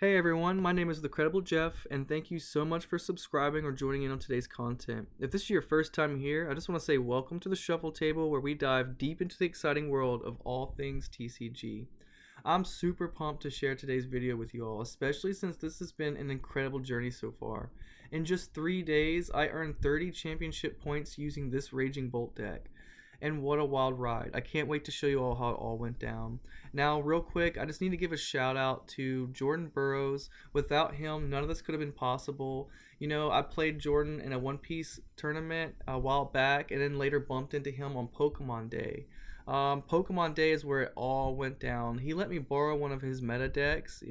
Hey everyone, my name is The Credible Jeff, and thank you so much for subscribing or joining in on today's content. If this is your first time here, I just want to say welcome to the Shuffle Table, where we dive deep into the exciting world of all things TCG. I'm super pumped to share today's video with you all, especially since this has been an incredible journey so far. In just 3 days, I earned 30 championship points using this Raging Bolt deck. And what a wild ride. I can't wait to show you all how it all went down. Now, real quick, I just need to give a shout out to Jordan Burroughs. Without him, none of this could have been possible. You know, I played Jordan in a One Piece tournament a while back and then later bumped into him on Pokemon Day. Pokemon Day is where it all went down. He let me borrow one of his meta decks.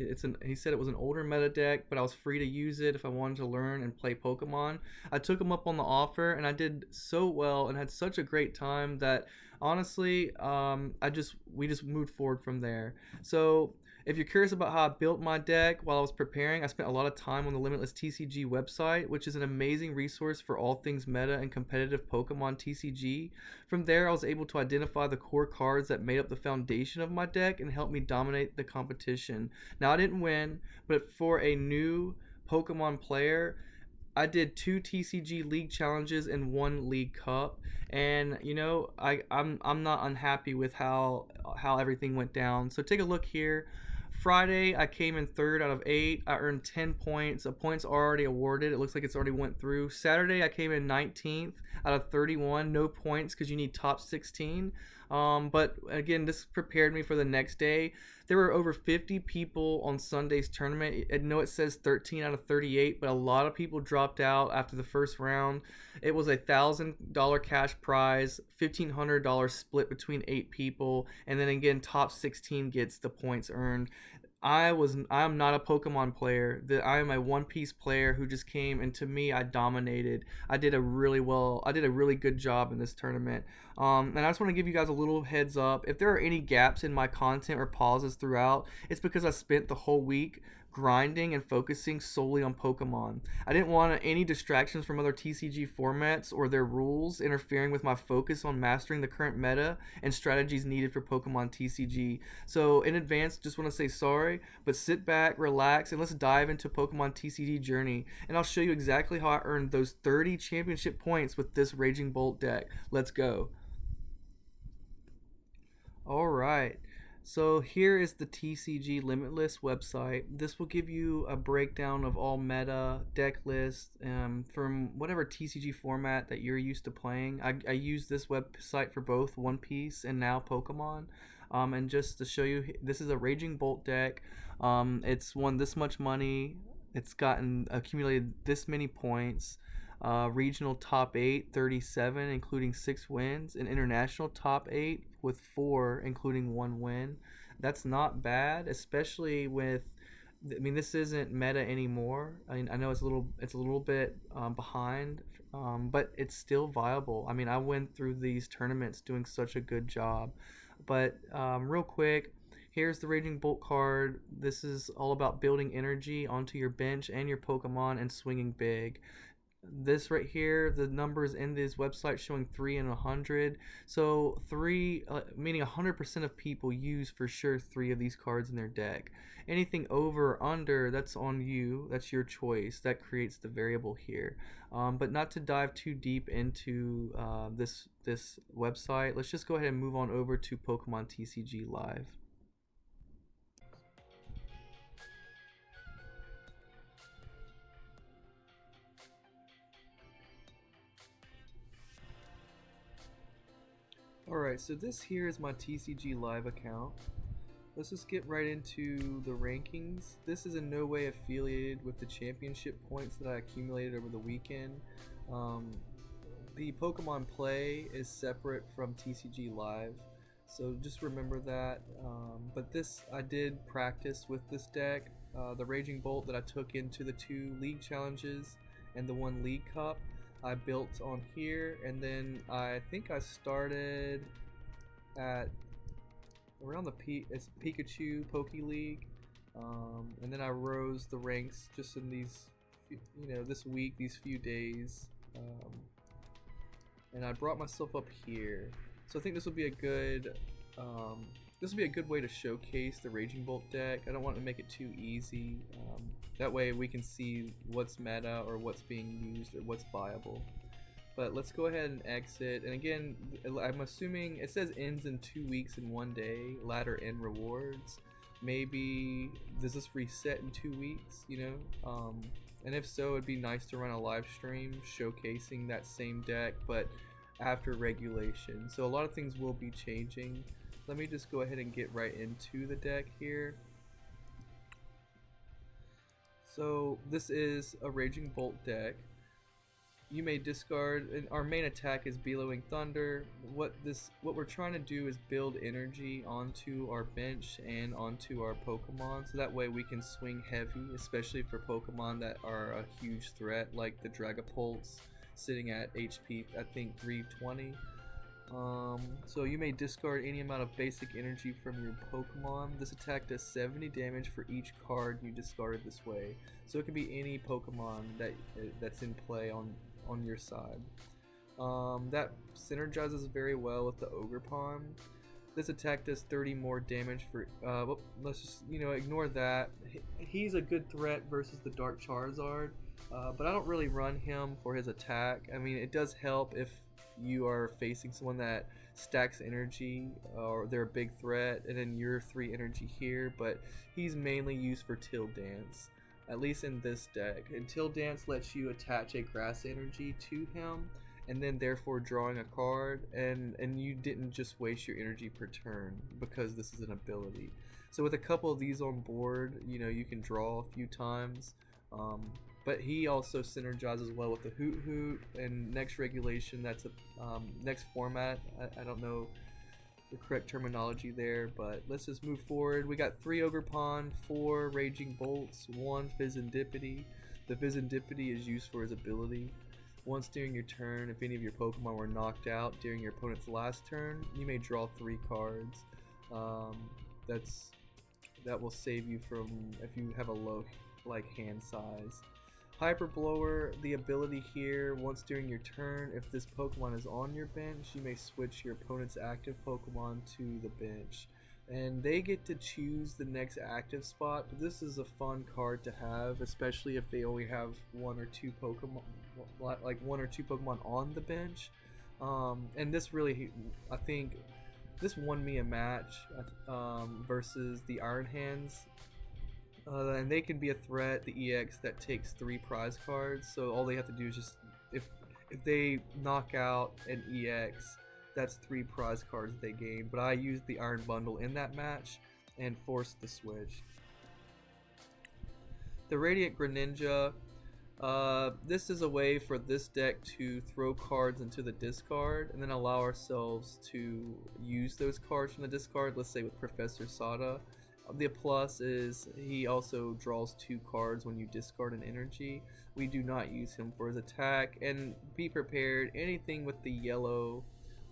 He said it was an older meta deck, but I was free to use it if I wanted to learn and play Pokemon. I took him up on the offer, and I did so well and had such a great time that honestly, we just moved forward from there. So if you're curious about how I built my deck while I was preparing, I spent a lot of time on the Limitless TCG website, which is an amazing resource for all things meta and competitive Pokemon TCG. From there, I was able to identify the core cards that made up the foundation of my deck and helped me dominate the competition. Now, I didn't win, but for a new Pokemon player, I did 2 TCG league challenges and 1 league cup, and you know I'm not unhappy with how everything went down. So take a look here. Friday, I came in third out of 8. I earned 10 points. A point's already awarded. It looks like it's already went through. Saturday, I came in 19th out of 31. No points because you need top 16. But again, this prepared me for the next day. There were over 50 people on Sunday's tournament. I know it says 13 out of 38, but a lot of people dropped out after the first round. It was $1,000 cash prize, $1,500 split between 8 people, and then again, top 16 gets the points earned. I'm not a Pokemon player. I am a One Piece player who just came, and to me, I dominated. I did a really good job in this tournament. And I just want to give you guys a little heads up. If there are any gaps in my content or pauses throughout, it's because I spent the whole week grinding and focusing solely on Pokemon. I didn't want any distractions from other TCG formats or their rules interfering with my focus on mastering the current meta and strategies needed for Pokemon TCG. So in advance, just want to say sorry, but sit back, relax, and let's dive into Pokemon TCG journey. And I'll show you exactly how I earned those 30 championship points with this Raging Bolt deck. Let's go. Alright, so here is the TCG Limitless website. This will give you a breakdown of all meta deck lists from whatever TCG format that you're used to playing. I use this website for both One Piece and now Pokemon. And just to show you, this is a Raging Bolt deck. It's won this much money. It's gotten accumulated this many points. Regional top 8, 37, including 6 wins, and international top 8 with 4, including 1 win. That's not bad, especially with. I mean, this isn't meta anymore. I mean, I know it's a little bit behind, but it's still viable. I mean, I went through these tournaments doing such a good job. But real quick, here's the Raging Bolt card. This is all about building energy onto your bench and your Pokemon and swinging big. This right here, the numbers in this website showing 3 and 100. So 3, meaning 100% of people use for sure 3 of these cards in their deck. Anything over or under, that's on you. That's your choice. That creates the variable here. But not to dive too deep into this website, let's just go ahead and move on over to Pokemon TCG Live. Alright, so this here is my TCG Live account. Let's just get right into the rankings. This is in no way affiliated with the championship points that I accumulated over the weekend. The Pokemon Play is separate from TCG Live, so just remember that. But this, I did practice with this deck. The Raging Bolt that I took into the 2 league challenges and the 1 league cup, I built on here, and then I think I started at around the Pikachu Poke League, and then I rose the ranks just in these, this week, these few days, and I brought myself up here. So I think this will be a good this will be a good way to showcase the Raging Bolt deck. I don't want to make it too easy. That way we can see what's meta or what's being used or what's viable. But let's go ahead and exit. And again, I'm assuming it says ends in 2 weeks and 1 day, ladder end rewards. Maybe does this reset in 2 weeks, you know? And if so, it'd be nice to run a live stream showcasing that same deck, but after regulation. So a lot of things will be changing. Let me just go ahead and get right into the deck here. So this is a Raging Bolt deck. You may discard, and our main attack is Bellowing Thunder. What we're trying to do is build energy onto our bench and onto our Pokemon, so that way we can swing heavy, especially for Pokemon that are a huge threat, like the Dragapults, sitting at HP I think 320. So you may discard any amount of basic energy from your Pokemon. This attack does 70 damage for each card you discarded this way. So it can be any Pokemon that's in play on your side. That synergizes very well with the Ogerpon. This attack does 30 more damage for well, let's just, you know, ignore that. He's a good threat versus the Dark Charizard, but I don't really run him for his attack. I mean, it does help if you are facing someone that stacks energy or they're a big threat, and then you're 3 energy here, but he's mainly used for Till Dance, at least in this deck. And Till Dance lets you attach a grass energy to him, and then therefore drawing a card, and you didn't just waste your energy per turn because this is an ability. So with a couple of these on board, you know, you can draw a few times. But he also synergizes well with the Hoot Hoot, and next regulation, that's a next format. I don't know the correct terminology there, but let's just move forward. We got 3 Ogerpon, 4 Raging Bolts, 1 Fizandipity. The Fizandipity is used for his ability. Once during your turn, if any of your Pokemon were knocked out during your opponent's last turn, you may draw 3 cards. That will save you from if you have a low hand size. Hyper Blower, the ability here, once during your turn, if this Pokemon is on your bench, you may switch your opponent's active Pokemon to the bench. And they get to choose the next active spot. This is a fun card to have, especially if they only have 1 or 2 Pokemon, like 1 or 2 Pokemon on the bench. And this really, I think, this won me a match versus the Iron Hands. And they can be a threat, the EX that takes 3 prize cards, so all they have to do is just, if they knock out an EX, that's 3 prize cards they gain. But I used the Iron Bundle in that match and forced the switch. The Radiant Greninja, this is a way for this deck to throw cards into the discard and then allow ourselves to use those cards from the discard, let's say with Professor Sada. The plus is he also draws 2 cards when you discard an energy. We do not use him for his attack, and be prepared, anything with the yellow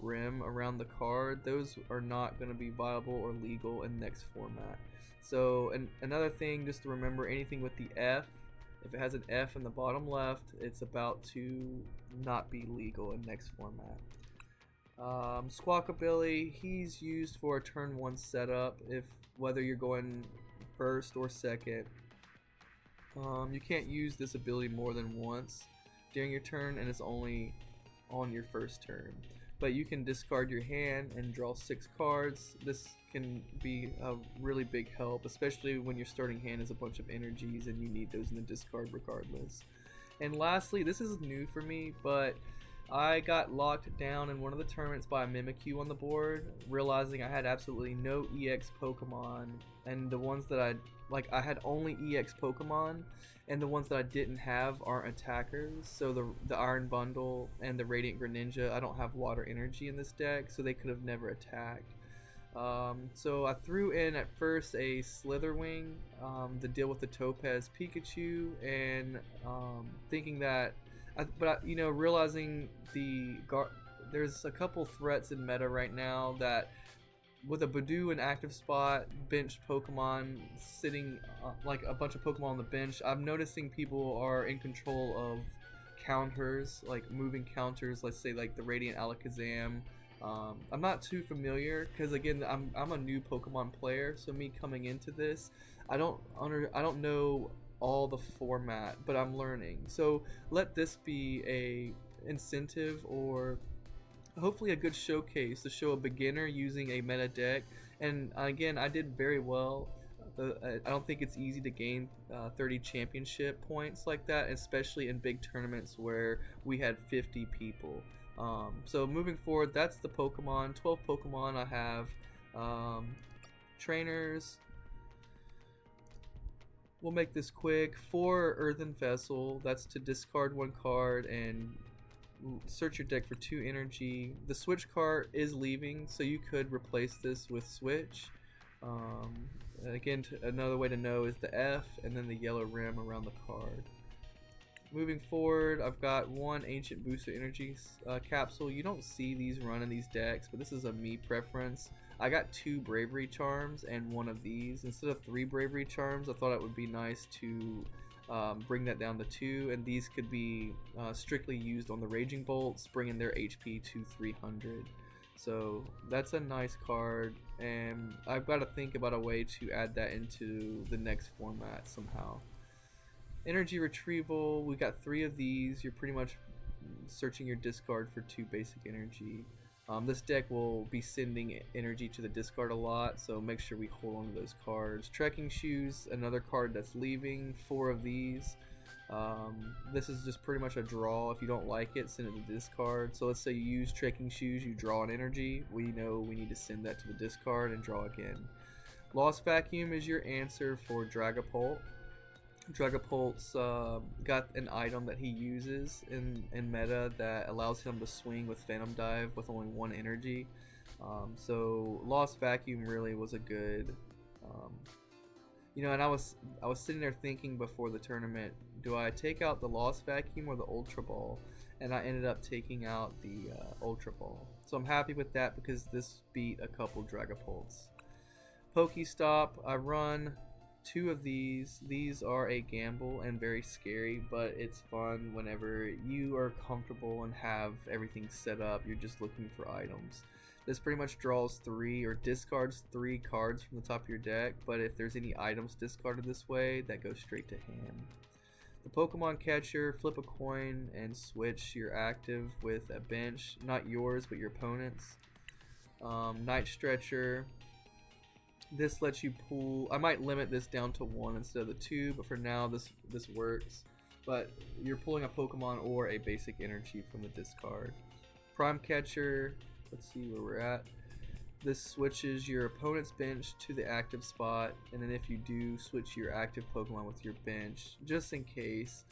rim around the card, those are not going to be viable or legal in next format. So, and another thing just to remember, anything with the F, if it has an F in the bottom left, it's about to not be legal in next format. Squawkabilly, he's used for a turn 1 setup, whether you're going first or second. You can't use this ability more than once during your turn, and it's only on your first turn. But you can discard your hand and draw 6 cards. This can be a really big help, especially when your starting hand is a bunch of energies and you need those in the discard regardless. And lastly, this is new for me, but I got locked down in one of the tournaments by a Mimikyu on the board, realizing I had absolutely no EX Pokemon, and the ones that I had only EX Pokemon, and the ones that I didn't have aren't attackers. So the Iron Bundle and the Radiant Greninja, I don't have water energy in this deck, so they could have never attacked. So I threw in at first a Slitherwing to deal with the Topaz Pikachu, and thinking that, realizing there's a couple threats in meta right now that with a Badoo in active spot, benched Pokemon sitting like a bunch of Pokemon on the bench, I'm noticing people are in control of counters, like moving counters, let's say like the Radiant Alakazam I'm not too familiar because again I'm a new Pokemon player, so me coming into this, I don't know all the format, but I'm learning. So let this be a incentive or hopefully a good showcase to show a beginner using a meta deck. And again, I did very well. I don't think it's easy to gain 30 championship points like that, especially in big tournaments where we had 50 people. So moving forward, that's the Pokemon. 12 Pokemon I have. Trainers. We'll make this quick. 4 Earthen Vessel. That's to discard 1 card and search your deck for 2 energy. The Switch card is leaving, so you could replace this with Switch. Again, another way to know is the F and then the yellow rim around the card. Moving forward, I've got 1 Ancient Booster Energy capsule. You don't see these run in these decks, but this is a me preference. I got 2 Bravery Charms and 1 of these. Instead of 3 Bravery Charms, I thought it would be nice to bring that down to 2, and these could be strictly used on the Raging Bolts, bringing their HP to 300. So that's a nice card, and I've got to think about a way to add that into the next format somehow. Energy retrieval, we got 3 of these. You're pretty much searching your discard for 2 basic energy. This deck will be sending energy to the discard a lot, so make sure we hold on to those cards. Trekking Shoes, another card that's leaving, 4 of these. This is just pretty much a draw. If you don't like it, send it to the discard. So let's say you use Trekking Shoes, you draw an energy. We know we need to send that to the discard and draw again. Lost Vacuum is your answer for Dragapult. Dragapult's got an item that he uses in meta that allows him to swing with Phantom Dive with only 1 energy. So Lost Vacuum really was a good, you know, and I was sitting there thinking before the tournament, do I take out the Lost Vacuum or the Ultra Ball? And I ended up taking out the Ultra Ball. So I'm happy with that because this beat a couple Dragapults. Pokestop, I run 2 of these. These are a gamble and very scary, but it's fun whenever you are comfortable and have everything set up. You're just looking for items. This pretty much draws 3 or discards 3 cards from the top of your deck, but if there's any items discarded this way, that goes straight to hand. The Pokemon Catcher, flip a coin and switch your active with a bench, not yours but your opponent's. Night Stretcher, this lets you pull. I might limit this down to 1 instead of the 2, but for now this works. But you're pulling a Pokemon or a basic energy from the discard. Prime Catcher, let's see where we're at. This switches your opponent's bench to the active spot, and then if you do, switch your active Pokemon with your bench, just in case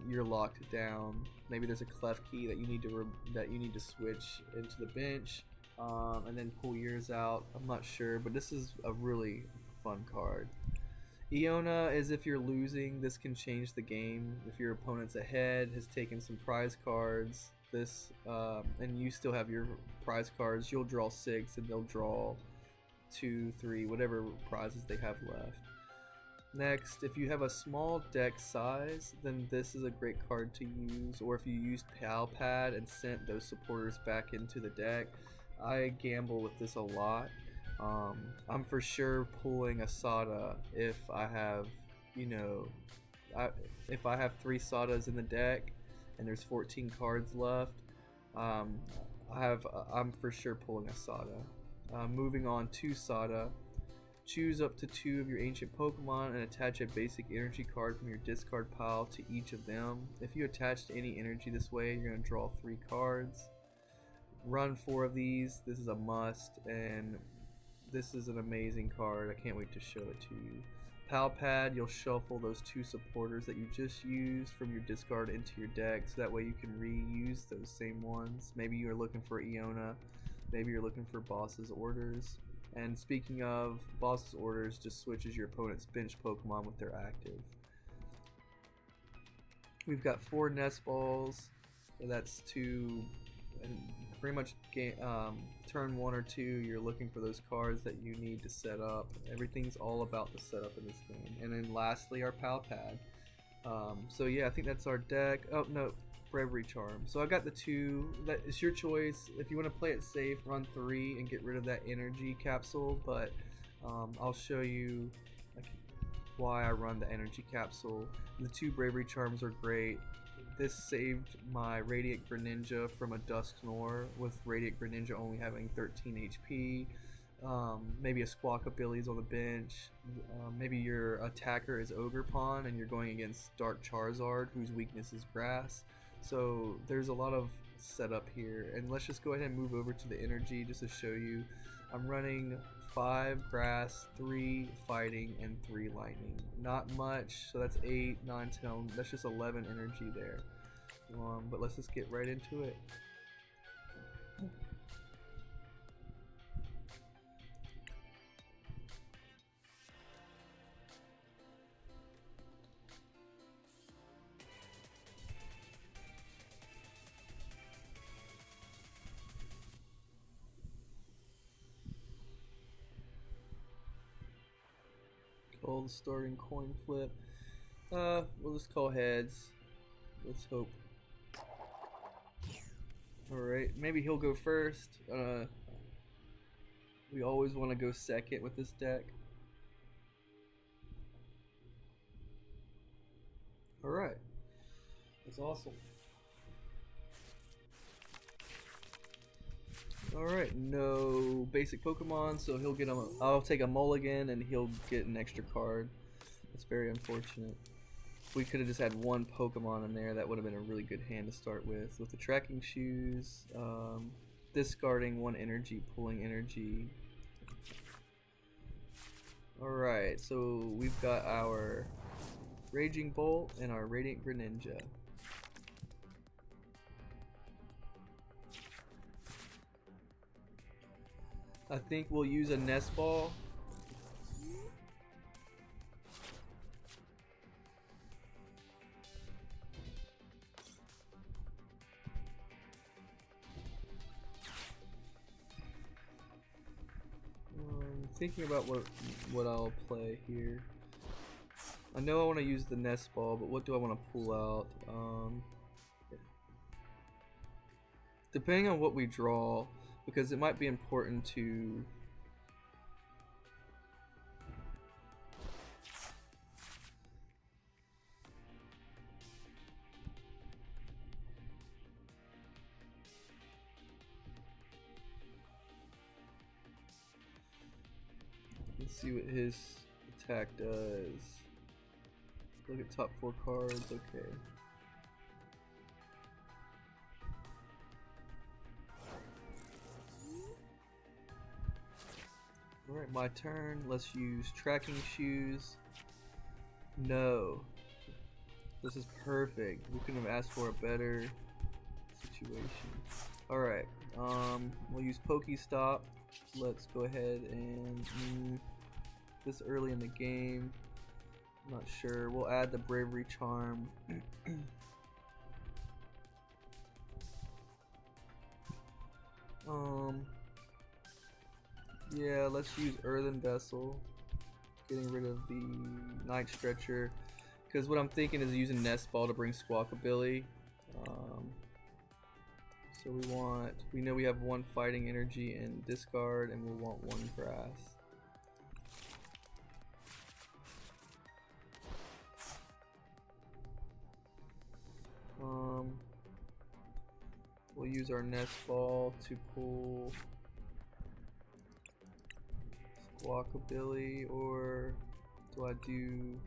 you're locked down. Maybe there's a cleft key that you need to switch into the bench. And then pull yours out. I'm not sure, but this is a really fun card. Iona is if you're losing, this can change the game. If your opponent's ahead, has taken some prize cards, and you still have your prize cards, you'll draw 6 and they'll draw 2, 3, whatever prizes they have left. Next, if you have a small deck size, then this is a great card to use, or if you used Pal Pad and sent those supporters back into the deck. I gamble with this a lot. I'm for sure pulling a Sada if I have, you know, if I have 3 Sadas in the deck and there's 14 cards left. I'm for sure pulling a Sada. Moving on to Sada, choose up to 2 of your ancient Pokemon and attach a basic energy card from your discard pile to each of them. If you attach any energy this way, you're going to draw 3 cards. Run 4 of these. This is a must, and this is an amazing card. I can't wait to show it to you. Pal Pad, you'll shuffle those 2 supporters that you just used from your discard into your deck, so that way you can reuse those same ones. Maybe you're looking for Iona, maybe you're looking for Boss's Orders. And speaking of, Boss's Orders just switches your opponent's bench Pokemon with their active. We've got 4 Nest Balls. That's to pretty much turn 1 or 2, you're looking for those cards that you need to set up. Everything's all about the setup in this game. And then lastly, our Pal Pad. So yeah, I think that's our deck. Oh no, Bravery Charm. So I got the 2. That is your choice. If you want to play it safe, run 3 and get rid of that energy capsule. But I'll show you like why I run the energy capsule. The 2 Bravery Charms are great. This saved my Radiant Greninja from a Dusknoir, with Radiant Greninja only having 13 HP. Maybe a Squawkabilly's on the bench. Maybe your attacker is Ogerpon and you're going against Dark Charizard, whose weakness is Grass. So there's a lot of setup here. And let's just go ahead and move over to the energy just to show you. I'm running 5 Grass, 3 Fighting, and 3 Lightning. Not much, so that's 8, 9, 10, that's just 11 energy there. But let's just get right into it. Call the starting coin flip. We'll just call heads. Let's hope. Alright, maybe he'll go first. We always want to go second with this deck. Alright. That's awesome. Alright, no basic Pokemon, so he'll get I'll take a mulligan and he'll get an extra card. That's very unfortunate. If we could have just had 1 Pokemon in there, that would have been a really good hand to start with. With the tracking shoes, discarding 1 energy, pulling energy. Alright, so we've got our Raging Bolt and our Radiant Greninja. I think we'll use a Nest Ball. Thinking about what I'll play here. I know I want to use the Nest Ball, but what do I want to pull out? Depending on what we draw, because it might be important to let's see what his attack does. Look at top 4 cards, okay. Alright, my turn. Let's use tracking shoes. No. This is perfect. We couldn't have asked for a better situation. Alright, we'll use Pokestop. Let's go ahead and this early in the game. I'm not sure. We'll add the Bravery Charm. Yeah, let's use Earthen Vessel. Getting rid of the Night Stretcher. Because what I'm thinking is using Nest Ball to bring Squawkabilly. So we know we have 1 fighting energy and discard, and we'll want 1 grass. We'll use our Nest Ball to pull Squawkabilly, or do I do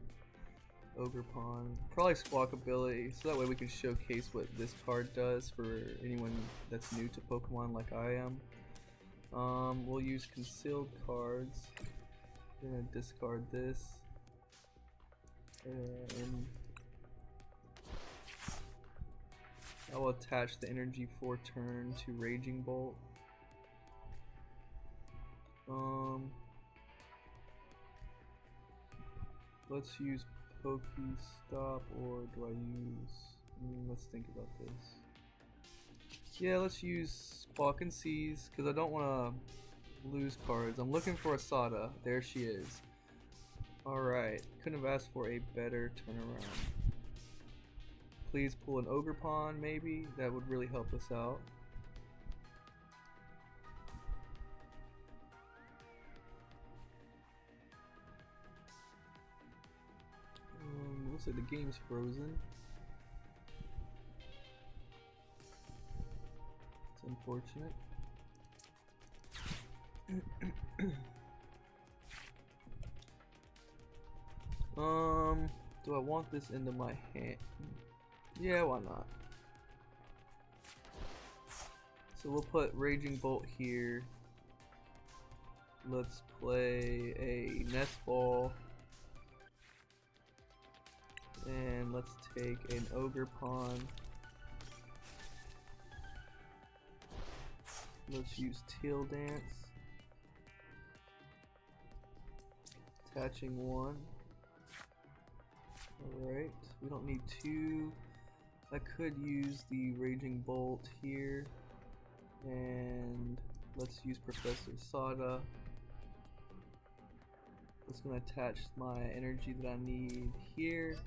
Ogerpon? Probably Squawkabilly, so that way we can showcase what this card does for anyone that's new to Pokemon like I am. We'll use concealed cards. We're gonna discard this, and I will attach the energy for turn to Raging Bolt. Let's use Pokestop, or do I use... let's think about this. Yeah, let's use Squawk and Seize, because I don't want to lose cards. I'm looking for Asada. There she is. Alright, couldn't have asked for a better turnaround. please pull an ogre pawn, maybe. That would really help us out. Looks like the game's frozen. It's unfortunate. Do I want this into my hand? Yeah, why not? So we'll put Raging Bolt here. Let's play a Nest Ball. And let's take an Ogre Pawn. Let's use Tail Dance. Attaching one. Alright, we don't need two. I could use the Raging Bolt here. And let's use Professor Sada. It's going to attach my energy that I need here.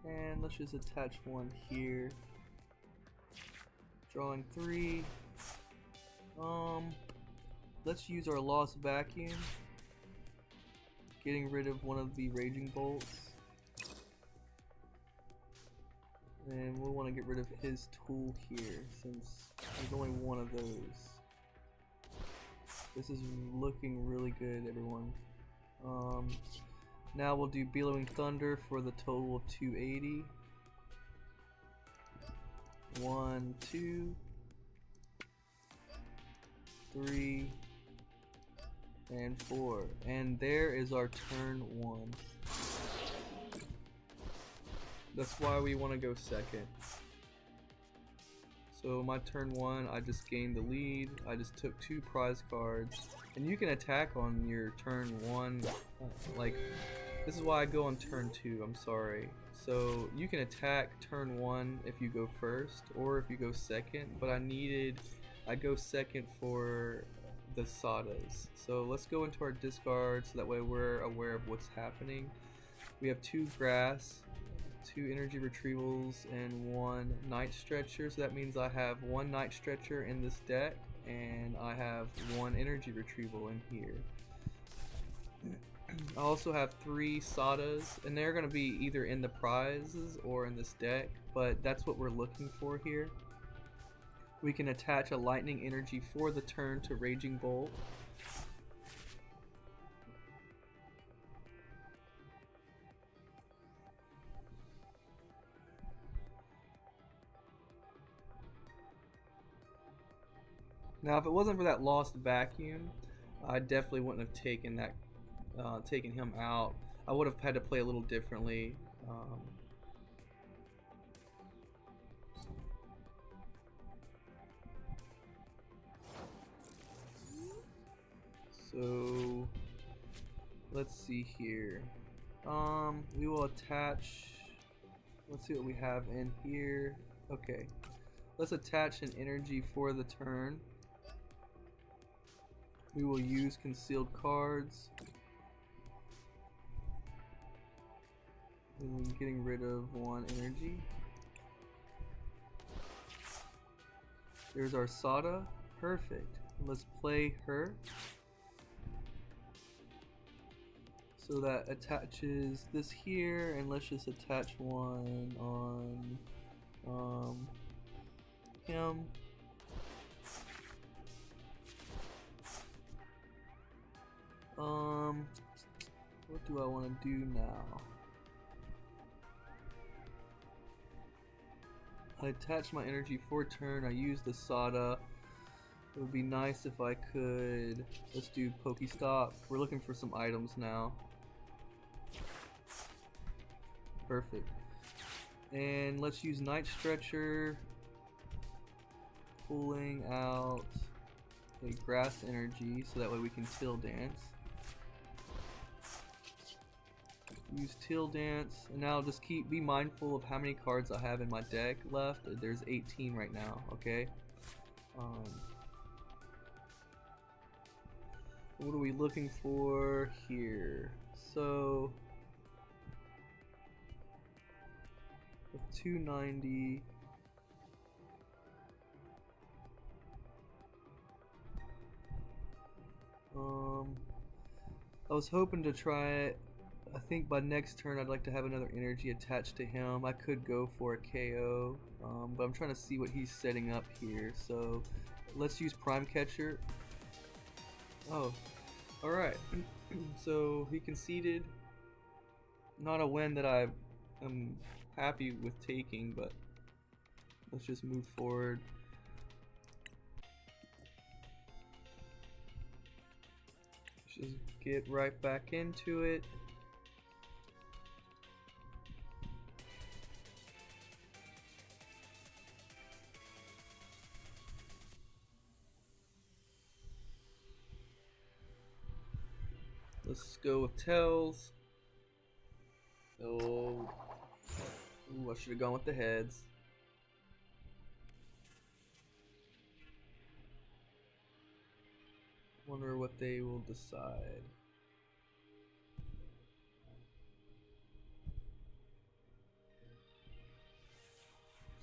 And let's just attach one here. Drawing 3. Let's use our Lost Vacuum. Getting rid of one of the Raging Bolts. And we'll want to get rid of his tool here, since there's only one of those. This is looking really good, everyone. Now we'll do Bellowing Thunder for the total of 280. 1, 2, 3, and 4. And there is our turn 1. That's why we want to go second. So my turn 1, I just gained the lead. I just took 2 prize cards. And you can attack on your turn 1. Like, this is why I go on turn 2, I'm sorry. So you can attack turn 1 if you go first, or if you go second. But I go second for the Sadas. So let's go into our discard so that way we're aware of what's happening. We have 2 grass, 2 energy retrievals, and 1 night stretcher. So that means I have 1 night stretcher in this deck, and I have 1 energy retrieval in here. I also have 3 Sadas, and they're going to be either in the prizes or in this deck, but that's what we're looking for here. We can attach a lightning energy for the turn to Raging Bolt. Now, if it wasn't for that Lost Vacuum, I definitely wouldn't have taken that, taken him out. I would have had to play a little differently. So let's see here. We will attach. Let's see what we have in here. Okay, let's attach an energy for the turn. We will use concealed cards. And we're getting rid of 1 energy. There's our Sada. Perfect. Let's play her. So that attaches this here, and let's just attach one on him. What do I want to do now? I attach my energy for turn. I use the Sada. It would be nice if I could. Let's do Pokestop. We're looking for some items now. Perfect. And let's use Night Stretcher. Pulling out a grass energy so that way we can Tail Dance. Use Tail Dance, and now just be mindful of how many cards I have in my deck left. There's 18 right now, okay? What are we looking for here? So with 290. I was hoping to try it. I think by next turn I'd like to have another energy attached to him. I could go for a KO, but I'm trying to see what he's setting up here. So let's use Prime Catcher. Oh, alright. So he conceded. Not a win that I am happy with taking, but let's just move forward. Just get right back into it. Let's go with tails. Oh, ooh, I should have gone with the heads. Wonder what they will decide.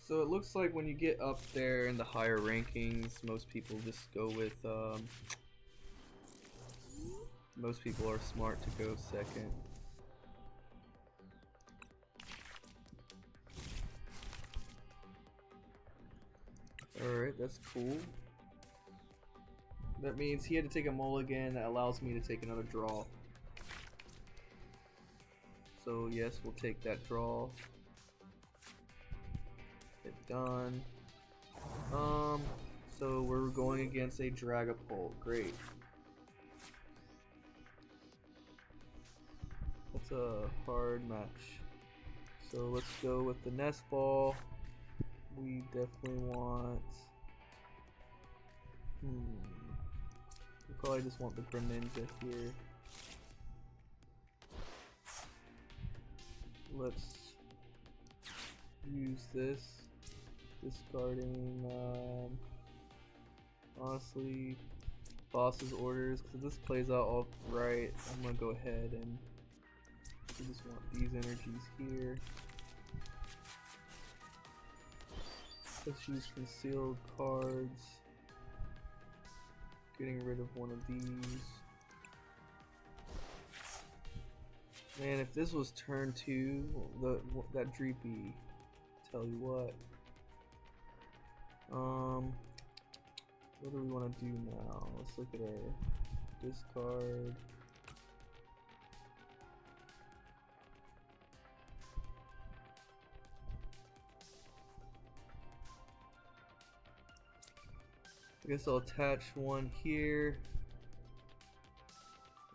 So it looks like when you get up there in the higher rankings, most people just go with, most people are smart to go second. Alright, that's cool. That means he had to take a mulligan. That allows me to take another draw. So yes, we'll take that draw. Get done. So we're going against a Dragapult. Great. That's a hard match. So let's go with the Nest Ball. We definitely want... We probably just want the Greninja here. Let's use this. Discarding, honestly, boss's orders, because if this plays out all right, I'm gonna go ahead and we just want these energies here. Let's use concealed cards. Getting rid of one of these. Man, if this was turn 2, that Dreepy, tell you what. What do we want to do now? Let's look at our discard. I guess I'll attach one here.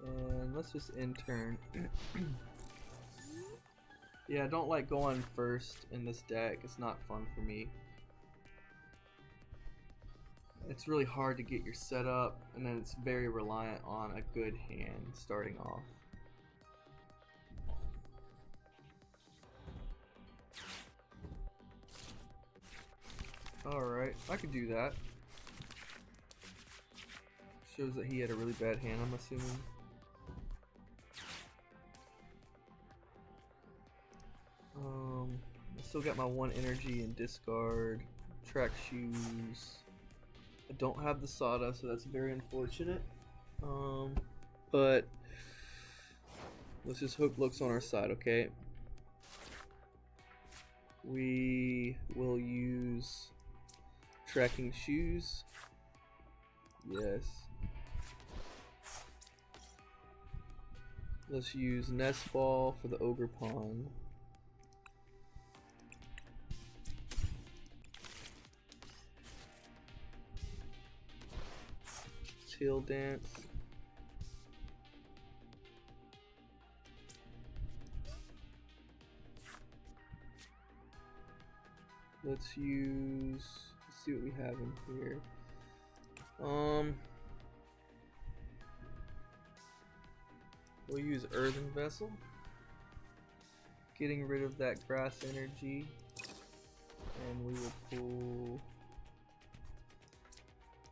And let's just end turn. Yeah, I don't like going first in this deck. It's not fun for me. It's really hard to get your setup, and then it's very reliant on a good hand starting off. Alright, I could do that. Shows that he had a really bad hand, I'm assuming. I still got my 1 energy and discard. Track shoes. I don't have the Sawdust, so that's very unfortunate. But let's just hope luck's on our side, okay? We will use tracking shoes. Yes. Let's use Nest Ball for the Ogre Pond. Tail Dance. Let's see what we have in here. We'll use Earthen Vessel, getting rid of that grass energy, and we will pull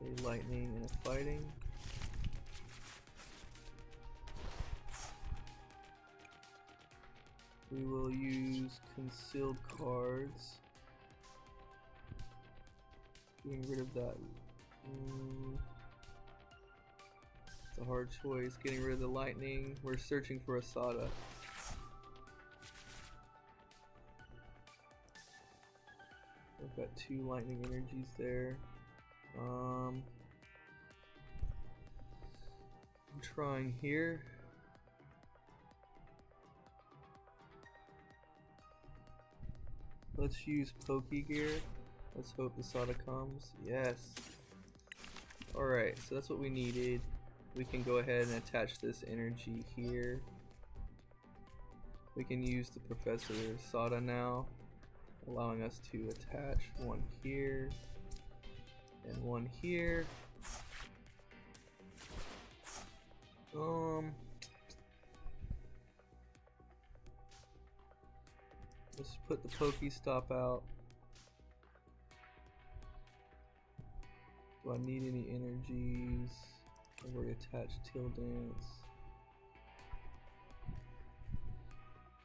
a lightning and a fighting. We will use concealed cards. Getting rid of that. It's a hard choice. Getting rid of the lightning. We're searching for a Sada. I've got 2 lightning energies there. I'm trying here. Let's use Pokegear. Let's hope the Sada comes. Yes. Alright, so that's what we needed. We can go ahead and attach this energy here. We can use the Professor Sada now, allowing us to attach one here and one here. Let's put the Pokestop out. Do I need any energies? I've already attached Till Dance.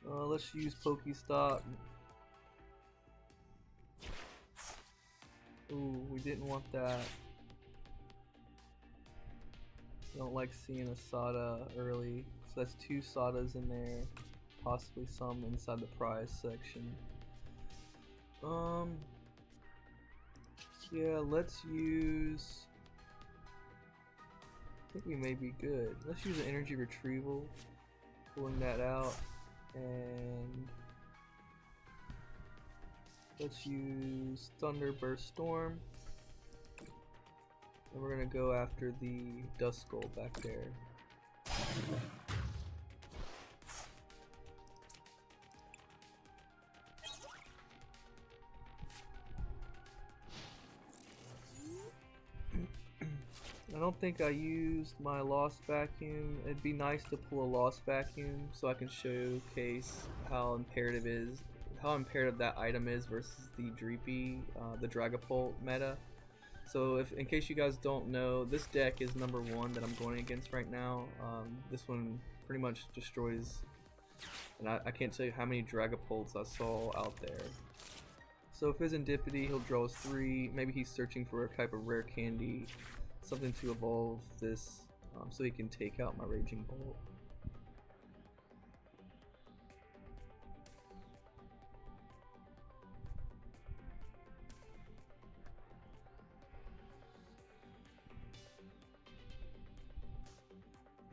Let's use Pokestop. Ooh, we didn't want that. Don't like seeing a Sada early. So that's 2 Sadas in there. Possibly some inside the prize section. Yeah, let's use... I think we may be good. Let's use an energy retrieval. Pulling that out. And... let's use Thunderburst Storm. And we're gonna go after the Dust Skull back there. I don't think I used my Lost Vacuum. It'd be nice to pull a Lost Vacuum so I can showcase how imperative that item is versus the Dreepy, the Dragapult meta. So if, in case you guys don't know, this deck is number 1 that I'm going against right now. This one pretty much destroys, and I can't tell you how many Dragapults I saw out there. So Fizandipity, he'll draw us 3. Maybe he's searching for a type of rare candy, something to evolve this, so he can take out my Raging Bolt.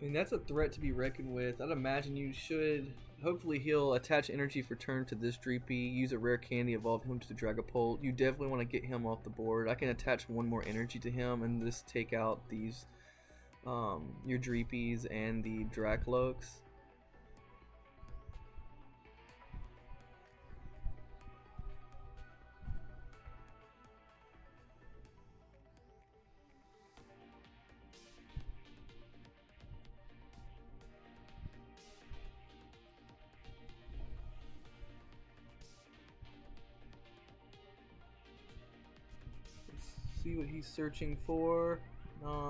I mean, that's a threat to be reckoned with. I'd imagine you should. Hopefully he'll attach energy for turn to this Dreepy, use a rare candy, evolve him to the Dragapult. You definitely want to get him off the board. I can attach 1 more energy to him and just take out these, your Dreepies and the Dracloaks. See what he's searching for.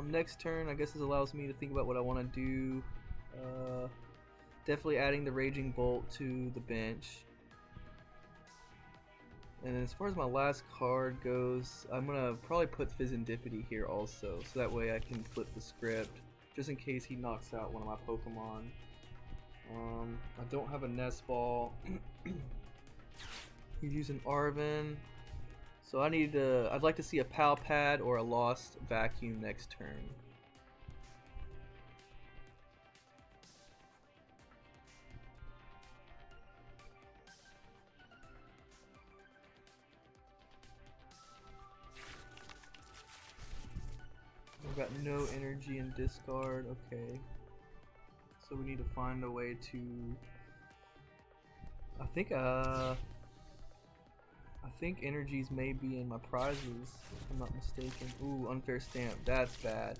Next turn, I guess this allows me to think about what I want to do. Definitely adding the Raging Bolt to the bench. And as far as my last card goes, I'm gonna probably put Fizandipity here also, so that way I can flip the script, just in case he knocks out one of my Pokemon. I don't have a Nest Ball. He's using Arven. So I'd like to see a Pal Pad or a Lost Vacuum next turn. I've got no energy in discard, okay. So we need to find a way to... I think energies may be in my prizes, if I'm not mistaken. Ooh, unfair stamp, that's bad.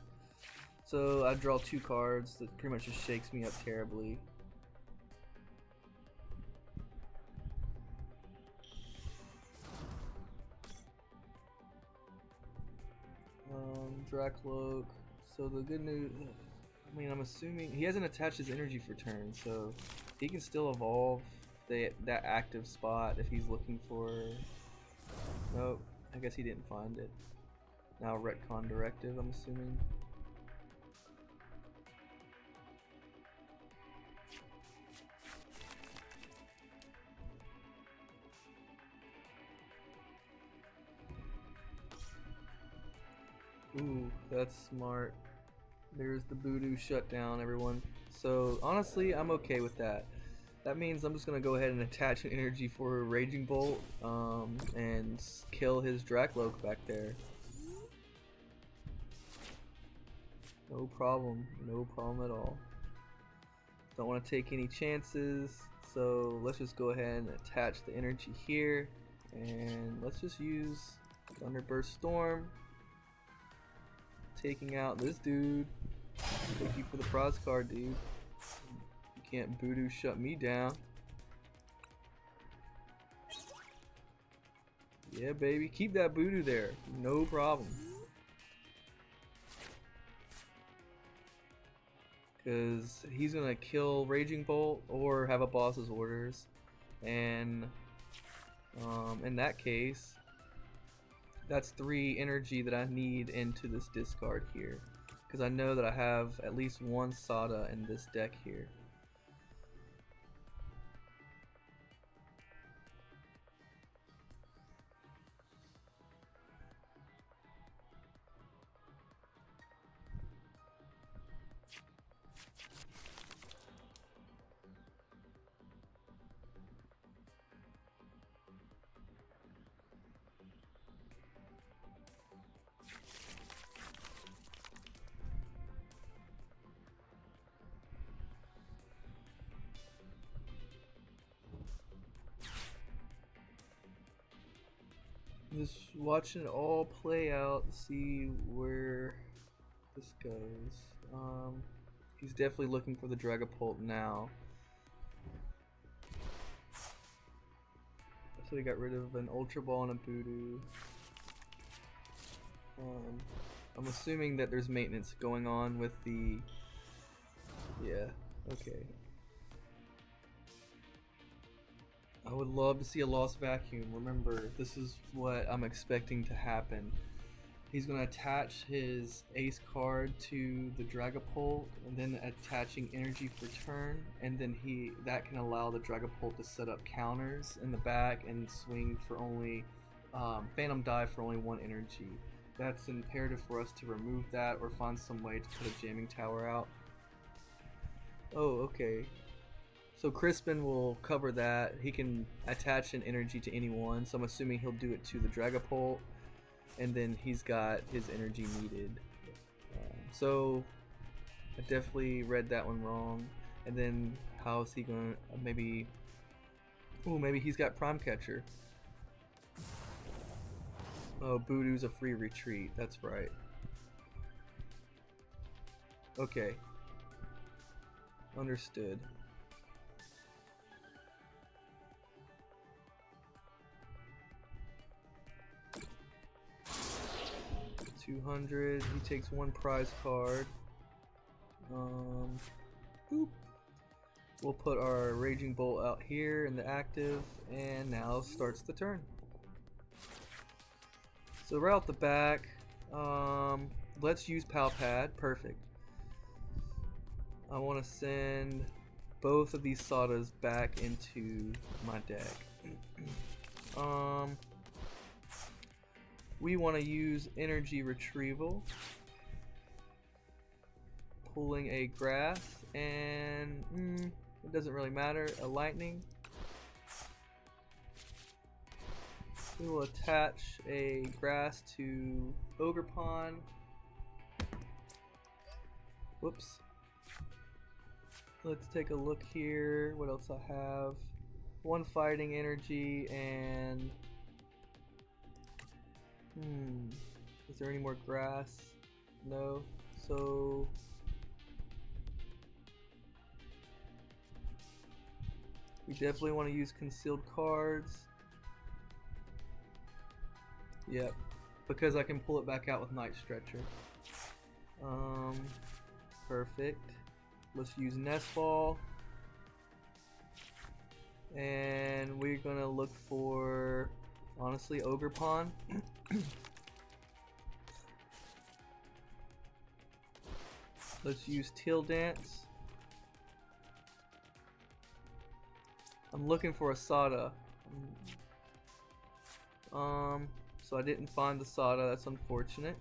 So I draw 2 cards that pretty much just shakes me up terribly. Dracloak. So the good news, I mean, I'm assuming he hasn't attached his energy for turn, so he can still evolve that active spot if he's looking for. Nope, I guess he didn't find it. Now retcon directive, I'm assuming. Ooh, that's smart. There's the voodoo shutdown, everyone. So honestly, I'm okay with that. That means I'm just gonna go ahead and attach an energy for Raging Bolt and kill his Dracloak back there. No problem at all. Don't want to take any chances, so let's just go ahead and attach the energy here, and let's just use Thunderburst Storm, taking out this dude. Thank you for the prize card, dude. You can't voodoo shut me down. Yeah, baby, keep that voodoo there, no problem. Because he's gonna kill Raging Bolt or have a boss's orders, and in that case, that's 3 energy that I need into this discard here. Because I know that I have at least 1 Sada in this deck here. Just watching it all play out, see where this goes. He's definitely looking for the Dragapult now. So he got rid of an Ultra Ball and a Voodoo. I'm assuming that there's maintenance going on with the... Yeah, okay. I would love to see a Lost Vacuum. Remember, this is what I'm expecting to happen. He's going to attach his ace card to the Dragapult, and then attaching energy for turn, and then that can allow the Dragapult to set up counters in the back and swing for only Phantom Dive for only 1 energy. That's imperative for us to remove that or find some way to put a jamming tower out. Oh, okay. So Crispin will cover that. He can attach an energy to anyone, so I'm assuming he'll do it to the Dragapult, and then he's got his energy needed. So I definitely read that one wrong. And then how is he going to maybe... Oh, maybe he's got Prime Catcher. Oh, Voodoo's a free retreat. That's right. Okay. Understood. 200. He takes 1 prize card. Boop. We'll put our Raging Bolt out here in the active, and now starts the turn. So right off the back, let's use Pal Pad. Perfect. I want to send both of these Sadas back into my deck. We want to use energy retrieval, pulling a grass, and it doesn't really matter, a lightning. We will attach a grass to Ogre Pond. Whoops. Let's take a look here. What else I have? 1 fighting energy and... Is there any more grass? No. So... we definitely want to use concealed cards. Yep. Because I can pull it back out with Night Stretcher. Perfect. Let's use Nest Ball. And we're gonna look for, honestly, Ogre Pawn. Let's use Teal Dance. I'm looking for a Sada. So I didn't find the Sada, that's unfortunate.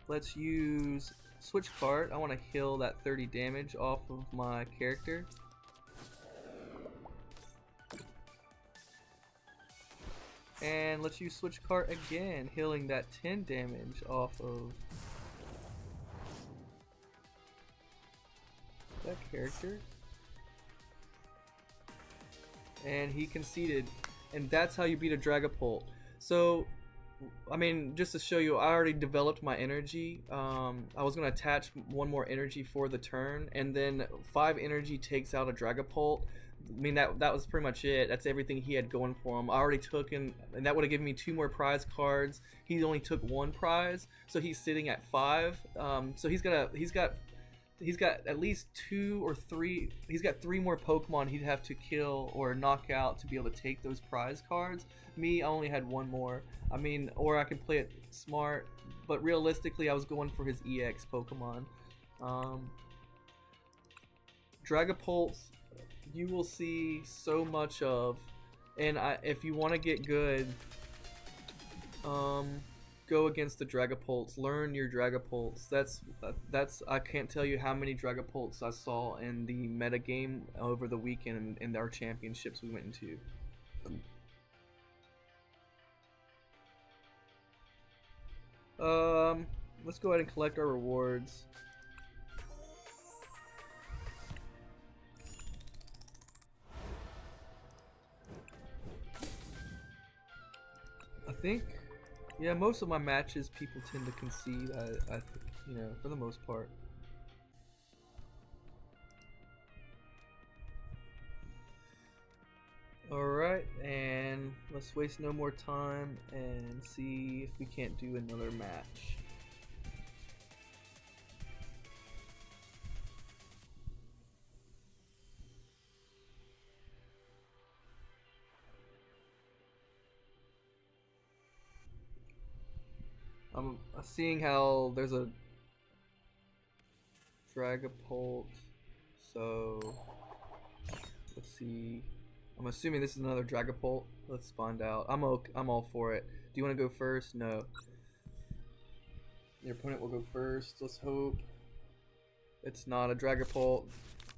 Let's use Switch Card. I want to heal that 30 damage off of my character. And let's use Switch Card again, healing that 10 damage off of that character. And he conceded. And that's how you beat a Dragapult. So, I mean, just to show you, I already developed my energy. I was going to attach one more energy for the turn, and then 5 energy takes out a Dragapult. I mean, that was pretty much it. That's everything he had going for him. I already took him, and that would have given me 2 more prize cards. He only took 1 prize, so he's sitting at 5. So he's got at least 2 or 3. He's got 3 more Pokemon he'd have to kill or knock out to be able to take those prize cards. Me, I only had 1 more. I mean, or I could play it smart, but realistically, I was going for his EX Pokemon. Dragapults, you will see so much of, and if you want to get good, go against the Dragapults. Learn your Dragapults. That's I can't tell you how many Dragapults I saw in the meta game over the weekend in our championships we went into. Let's go ahead and collect our rewards. I think, yeah, most of my matches people tend to concede. I think, you know, for the most part. Alright, and let's waste no more time and see if we can't do another match. I'm seeing how there's a Dragapult, so let's see. I'm assuming this is another Dragapult. Let's find out. I'm all for it. Do you want to go first? No. Your opponent will go first. Let's hope it's not a Dragapult,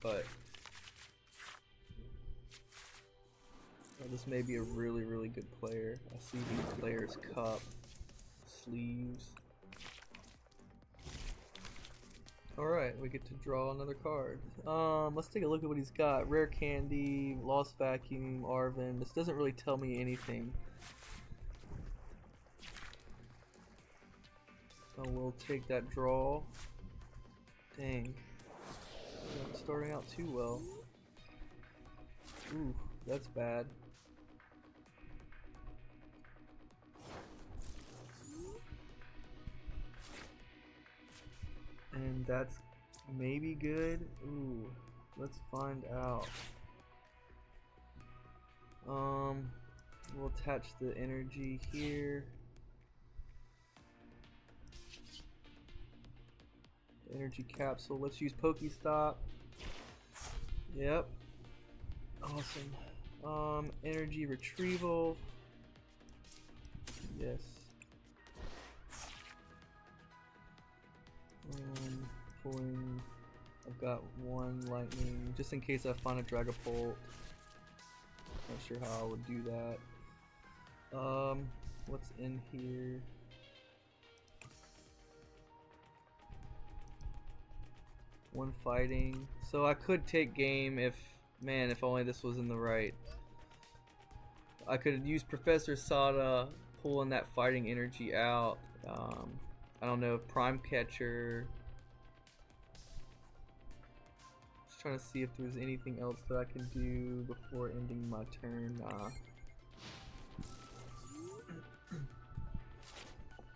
but this may be a really, really good player. I see these players' cup sleeves. Alright, we get to draw another card. Let's take a look at what he's got. Rare Candy, Lost Vacuum, Arven. This doesn't really tell me anything. So we'll take that draw. Dang. Not starting out too well. Ooh, that's bad. And that's maybe good. Ooh, let's find out. We'll attach the energy here. Energy capsule. Let's use Pokestop. Yep. Awesome. Energy retrieval. Yes. Pulling. I've got 1 lightning just in case I find a Dragapult. Not sure how I would do that. What's in here? One fighting. So I could take game if, man, if only this was in the right. I could use Professor Sada, pulling that fighting energy out. I don't know, Prime Catcher. Just trying to see if there's anything else that I can do before ending my turn.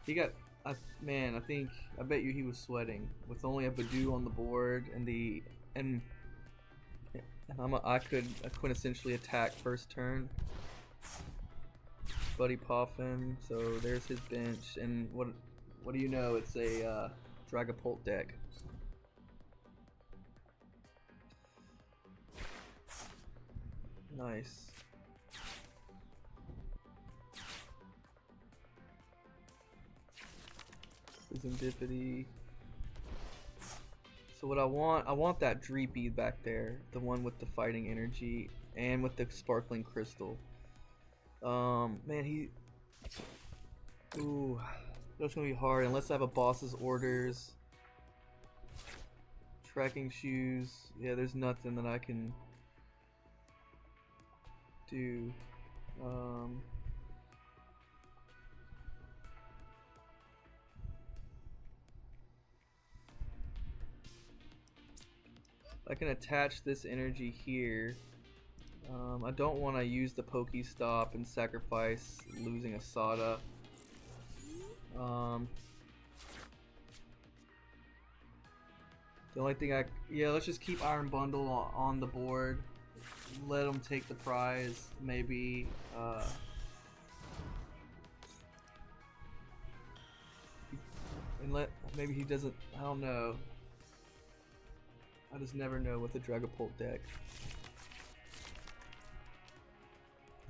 He got, man, I bet you he was sweating with only a Badoo on the board and And I could quintessentially attack first turn. Buddy Poffin, so there's his bench, and what do you know? It's a Dragapult deck. Nice. Serendipity. So what I want that Dreepy back there, the one with the fighting energy and with the sparkling crystal. Man, ooh, that's gonna be hard unless I have a boss's orders. Tracking shoes. Yeah, there's nothing that I can do. I can attach this energy here. I don't want to use the Pokestop and sacrifice losing a Sada. The only thing yeah, let's just keep Iron Bundle on the board. Let him take the prize, maybe. And maybe he doesn't. I don't know. I just never know with the Dragapult deck.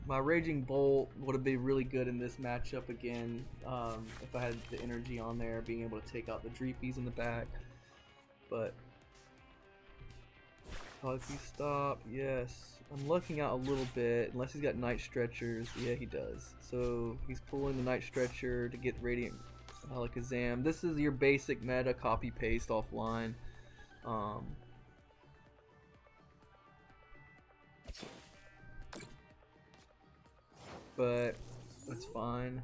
My Raging Bolt would have been really good in this matchup again, if I had the energy on there, being able to take out the Dreepies in the back. But Pokestop, yes. I'm looking out a little bit, unless he's got Night Stretchers. Yeah, he does. So he's pulling the Night Stretcher to get Radiant Alakazam. This is your basic meta copy paste offline. But that's fine.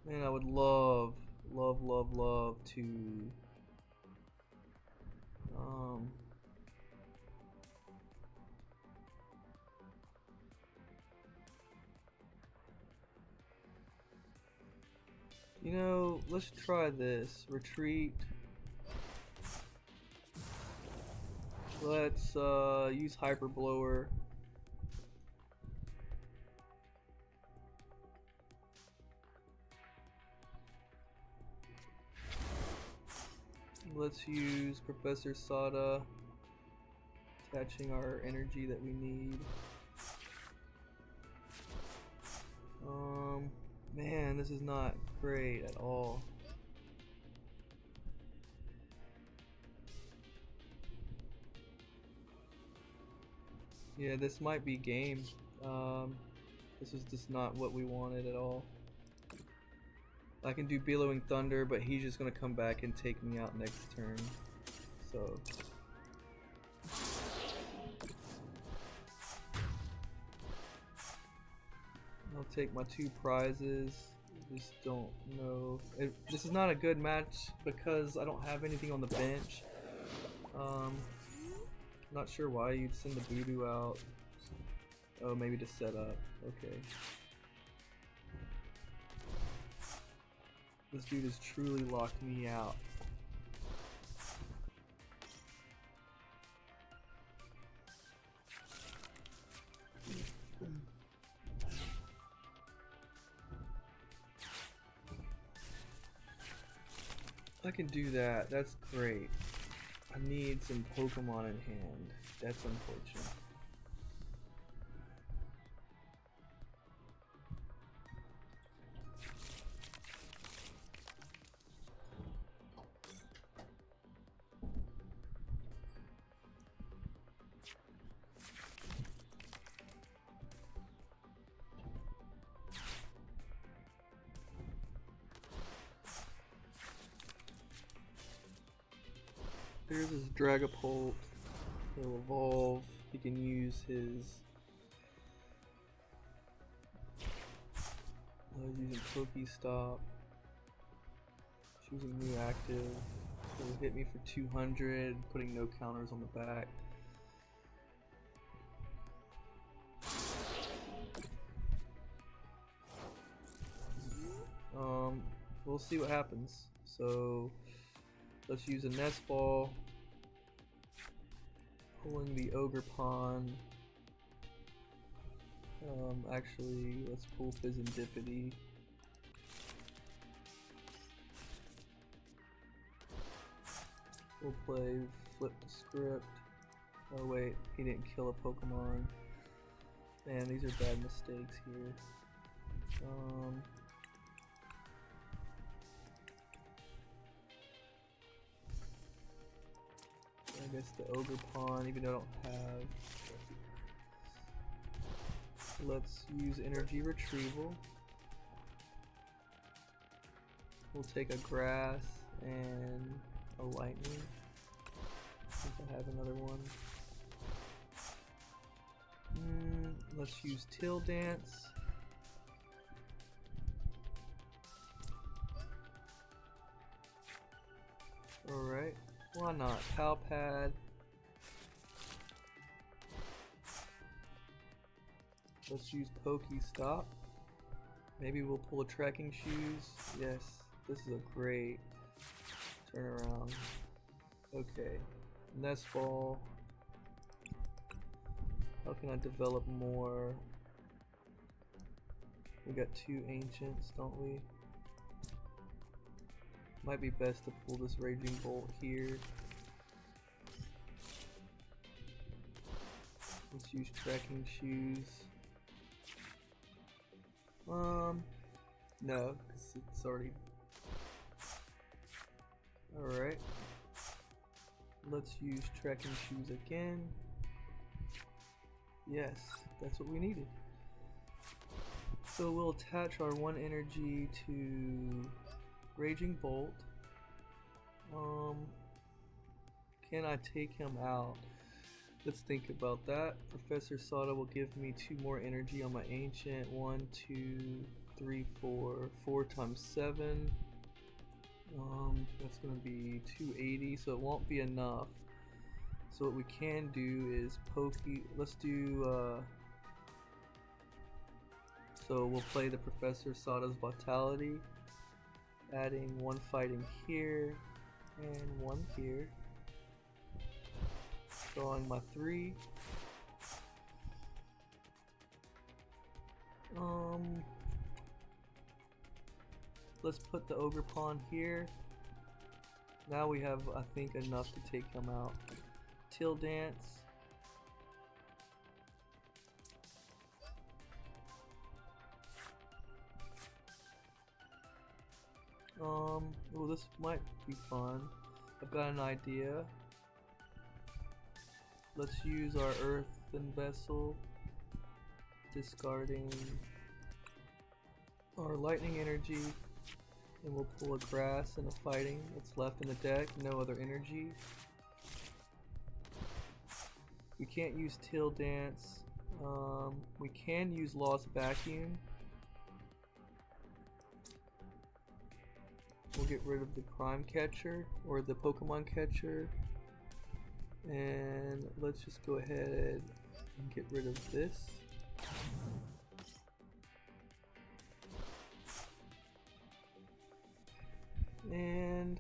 Man, I would love to you know, let's try this. Retreat. Let's use Hyper Blower. Let's use Professor Sada, attaching our energy that we need. Man, this is not great at all. Yeah, this might be game. This is just not what we wanted at all. I can do Billowing Thunder, but he's just gonna come back and take me out next turn. So I'll take my 2 prizes. Just don't know. This is not a good match because I don't have anything on the bench. Not sure why you'd send the Voodoo out. Oh, maybe to set up. Okay. This dude has truly locked me out. I can do that. That's great. I need some Pokemon in hand. That's unfortunate. There's his Dragapult. He'll evolve. He can use his. Using Pokestop. Choosing new active. He'll hit me for 200, putting no counters on the back. we'll see what happens. So let's use a nest ball, pulling the ogre pond. Actually, let's pull Fizzindipity. We'll play Flip the Script. Oh wait, he didn't kill a Pokemon. Man, these are bad mistakes here. I guess the Ogre Pawn, even though I don't have. Let's use Energy Retrieval. We'll take a Grass and a Lightning. I think I have another one. Let's use Till Dance. Alright, why not? Palpad. Let's use Pokestop. Maybe we'll pull a Trekking Shoes. Yes, this is a great turnaround. Okay, Nest Ball. How can I develop more? We got 2 Ancients, don't we? Might be best to pull this Raging Bolt here. Let's use Trekking Shoes. No, because it's already... Alright. Let's use Trekking Shoes again. Yes, that's what we needed. So we'll attach our 1 energy to Raging Bolt. Can I take him out? Let's think about that. Professor Sada will give me 2 more energy on my Ancient. 1, 2, 3, 4. 4 times 7. That's going to be 280, so it won't be enough. So what we can do is let's do, so we'll play the Professor Sada's Vitality, adding 1 fighting here, and 1 here. Drawing my 3. Let's put the Ogre Pawn here. Now we have, I think, enough to take him out. Till Dance. Well, this might be fun. I've got an idea. Let's use our Earthen Vessel, discarding our Lightning Energy, and we'll pull a Grass and a Fighting that's left in the deck, no other energy. We can't use Till Dance. We can use Lost Vacuum. We'll get rid of the Prime Catcher, or the Pokemon Catcher. And let's just go ahead and get rid of this. And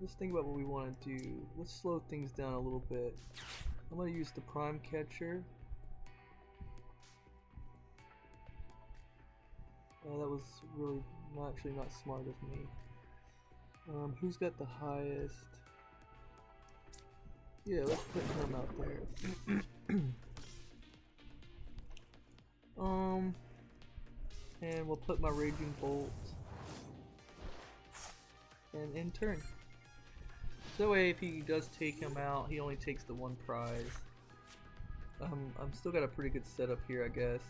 let's think about what we want to do. Let's slow things down a little bit. I'm going to use the Prime Catcher. That was really actually not smart of me. Who's got the highest? Yeah, let's put him out there. And we'll put my Raging Bolt and in turn. So that way, if he does take him out, he only takes the 1 prize. I'm still got a pretty good setup here, I guess.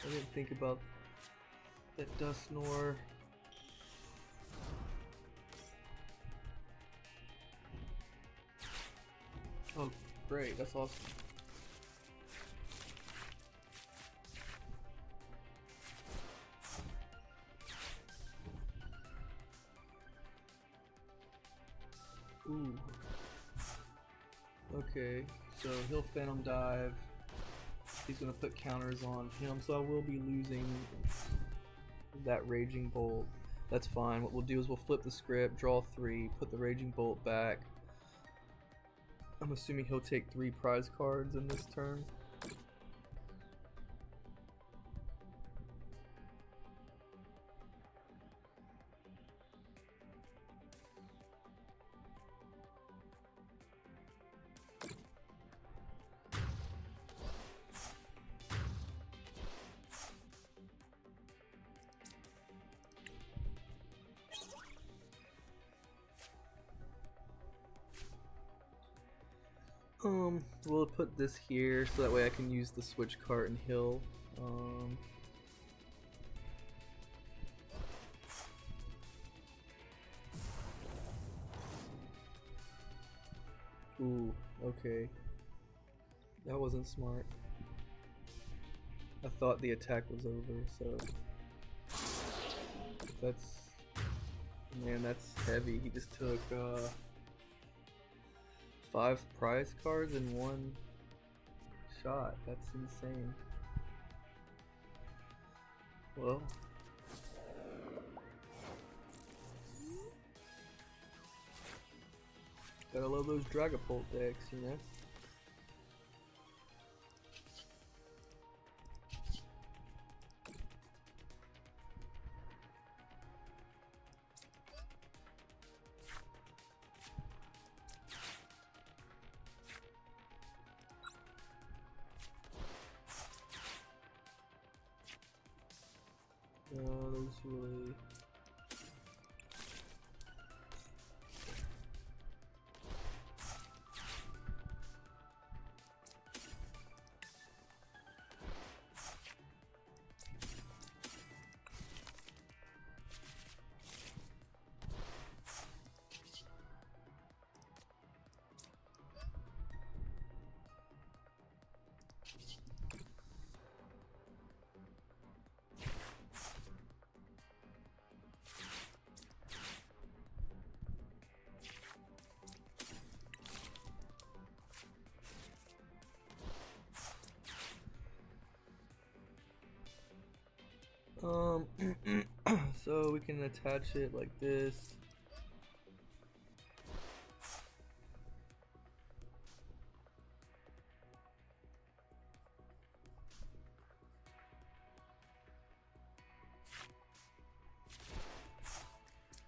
I didn't think about that Dusknoir. Oh, great, that's awesome. Ooh. Okay, so he'll Phantom Dive. He's gonna put counters on him, so I will be losing that Raging Bolt. That's fine. What we'll do is we'll flip the script, draw 3, put the Raging Bolt back. I'm assuming he'll take 3 prize cards in this turn. We'll put this here so that way I can use the switch cart and heal. Ooh, okay. That wasn't smart. I thought the attack was over, so that's, man, that's heavy. He just took 5 prize cards in one shot. That's insane. Well, gotta love those Dragapult decks, you know? There's really... so we can attach it like this.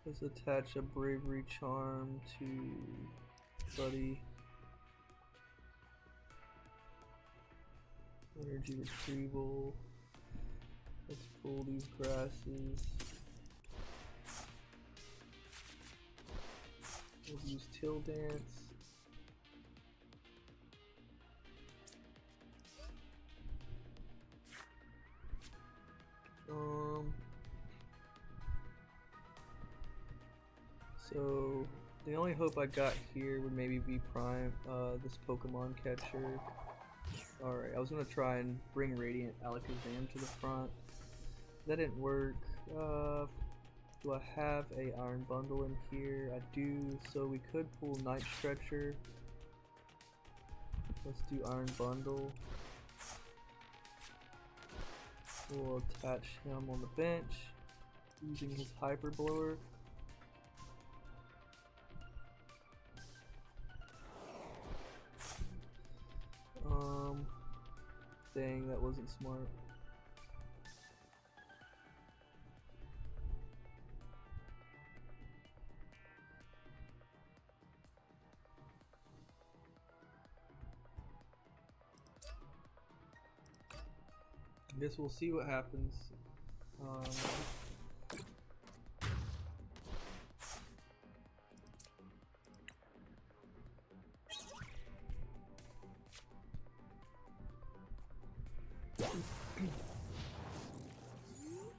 Let's attach a bravery charm to Buddy. Energy retrieval. Let's pull these grasses. We'll use Till Dance. So the only hope I got here would maybe be this Pokemon catcher. Alright, I was gonna try and bring Radiant Alakazam to the front. That didn't work. Do I have a Iron Bundle in here? I do, so we could pull Night Stretcher. Let's do Iron Bundle. We'll attach him on the bench using his Hyper Blower. Dang, that wasn't smart. I guess we'll see what happens.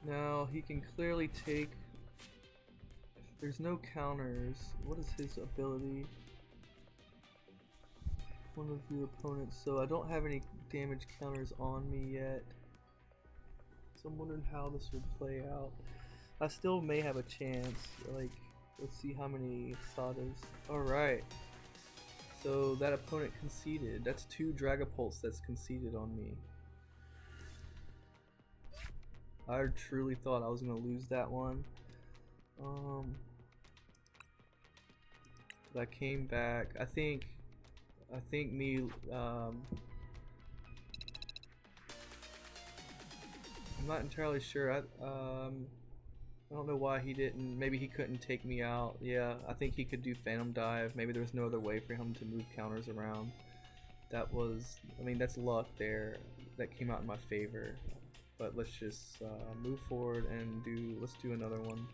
Now he can clearly take, if there's no counters, what is his ability? One of your opponents, so I don't have any damage counters on me yet. So I'm wondering how this would play out. I still may have a chance, like Let's see how many Sadas. Alright. So that opponent conceded. That's 2 Dragapults that's conceded on me. I truly thought I was gonna lose that one. But I came back. I think me I'm not entirely sure. I don't know why he didn't. Maybe he couldn't take me out. Yeah, I think he could do Phantom Dive. Maybe there was no other way for him to move counters around. That was, I mean, that's luck there. That came out in my favor. But let's just move forward and let's do another one.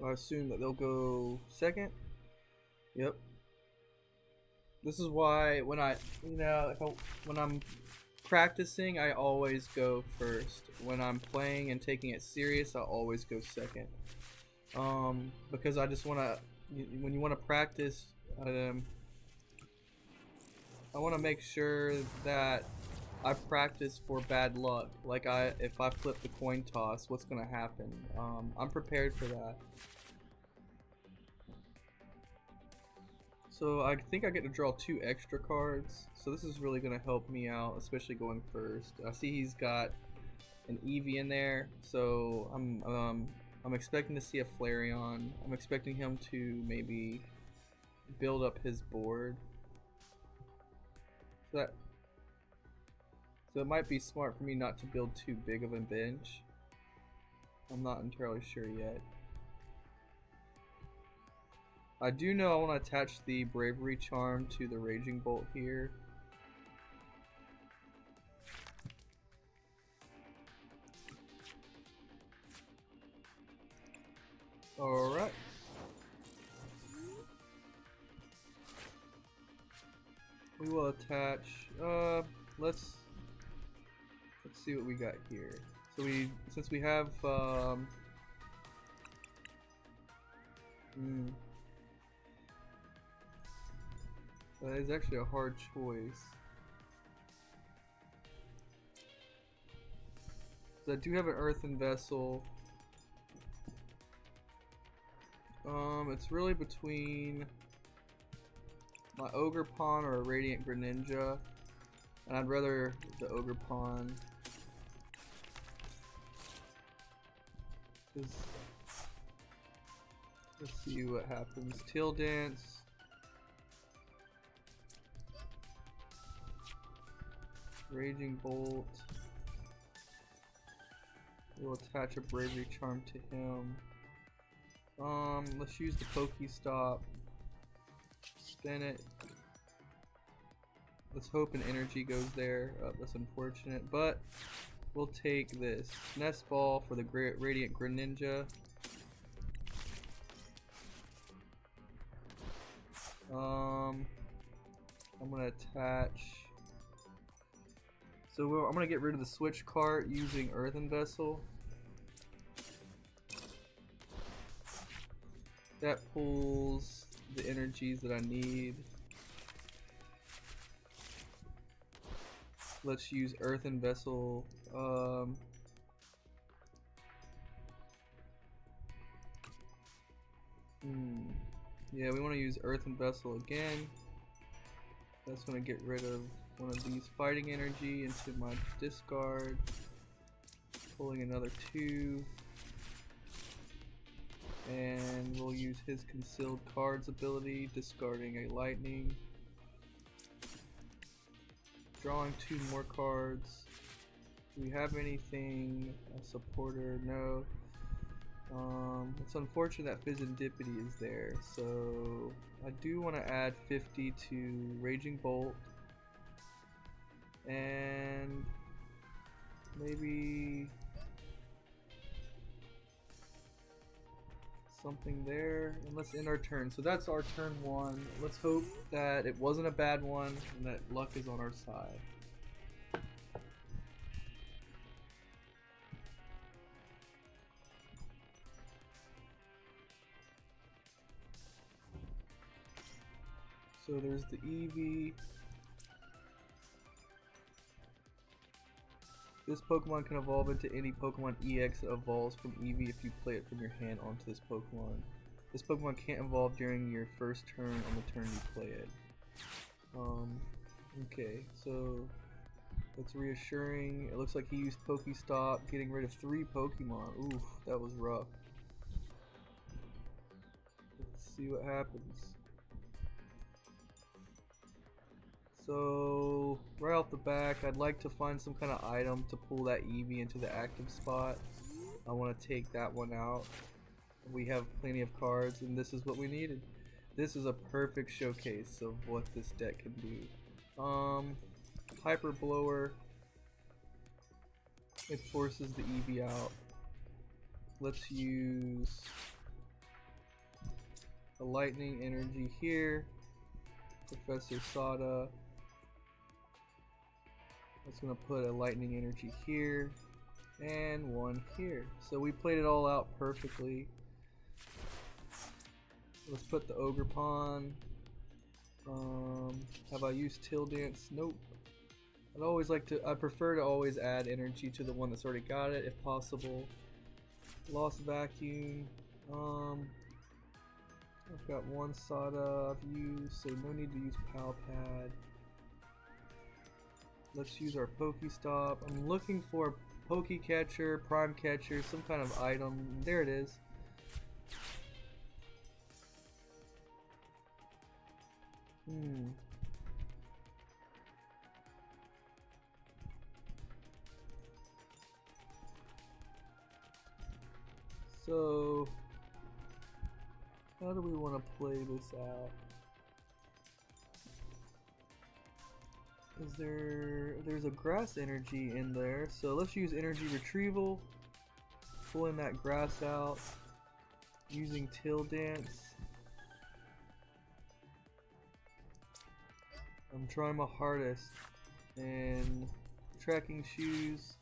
I assume that they'll go second. Yep. This is why when when I'm practicing, I always go first. When I'm playing and taking it serious, I always go second. Because I just want to, when you want to practice, I want to make sure that I practice for bad luck. Like if I flip the coin toss, what's gonna happen? I'm prepared for that. So I think I get to draw 2 extra cards. So this is really gonna help me out, especially going first. I see he's got an Eevee in there, so I'm expecting to see a Flareon. I'm expecting him to maybe build up his board. So it might be smart for me not to build too big of a bench. I'm not entirely sure yet. I do know I want to attach the Bravery Charm to the Raging Bolt here. Alright. We will attach, let's see what we got here. So since we have, that is actually a hard choice. So I do have an Earthen Vessel. It's really between my Ogre Pawn or a Radiant Greninja, and I'd rather the Ogre Pawn. Let's see what happens. Tail Dance. Raging Bolt. We'll attach a Bravery Charm to him. Let's use the Pokestop. Spin it. Let's hope an energy goes there. Oh, that's unfortunate, but we'll take this. Nest Ball for the Radiant Greninja. I'm gonna attach. So I'm gonna get rid of the Switch Cart using Earthen Vessel. That pulls the energies that I need. Let's use Earthen Vessel. Yeah, we want to use Earthen Vessel again. That's going to get rid of one of these fighting energy into my discard. Pulling another 2. And we'll use his Concealed Cards ability, discarding a Lightning. Drawing 2 more cards. Do we have anything? A supporter? No. It's unfortunate that Fizzendipity is there, so I do want to add 50 to Raging Bolt, and maybe something there, and let's end our turn. So that's our turn 1. Let's hope that it wasn't a bad one and that luck is on our side. So there's the Eevee. This Pokemon can evolve into any Pokemon EX that evolves from Eevee if you play it from your hand onto this Pokemon. This Pokemon can't evolve during your first turn on the turn you play it. Okay, so that's reassuring. It looks like he used Pokestop, getting rid of 3 Pokemon. Oof, that was rough. Let's see what happens. So, right off the back, I'd like to find some kind of item to pull that Eevee into the active spot. I want to take that one out. We have plenty of cards, and this is what we needed. This is a perfect showcase of what this deck can do. Hyper Blower. It forces the Eevee out. Let's use a Lightning Energy here. Professor Sada. That's gonna put a Lightning Energy here and one here. So we played it all out perfectly. Let's put the Ogre Pawn. Have I used Till Dance? Nope. I prefer to always add energy to the one that's already got it if possible. Lost Vacuum. I've got one Sada I've used, so no need to use Pal Pad. Let's use our Pokestop. I'm looking for a Pokecatcher, Prime Catcher, some kind of item. There it is. So, how do we want to play this out? There's a grass energy in there, so let's use energy retrieval, pulling that grass out, using Till Dance. I'm trying my hardest, and tracking shoes,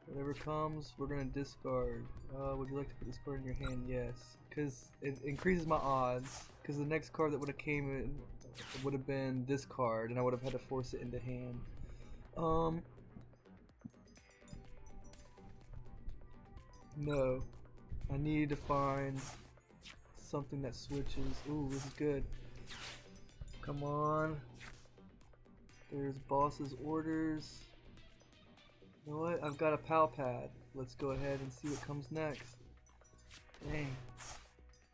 whatever comes, we're gonna discard. Would you like to put this card in your hand? Yes, because it increases my odds, because the next card that would have came in would have been this card, and I would have had to force it into hand. No, I need to find something that switches. Ooh, this is good. Come on. There's boss's orders. You know what? I've got a Pal Pad. Let's go ahead and see what comes next. Dang.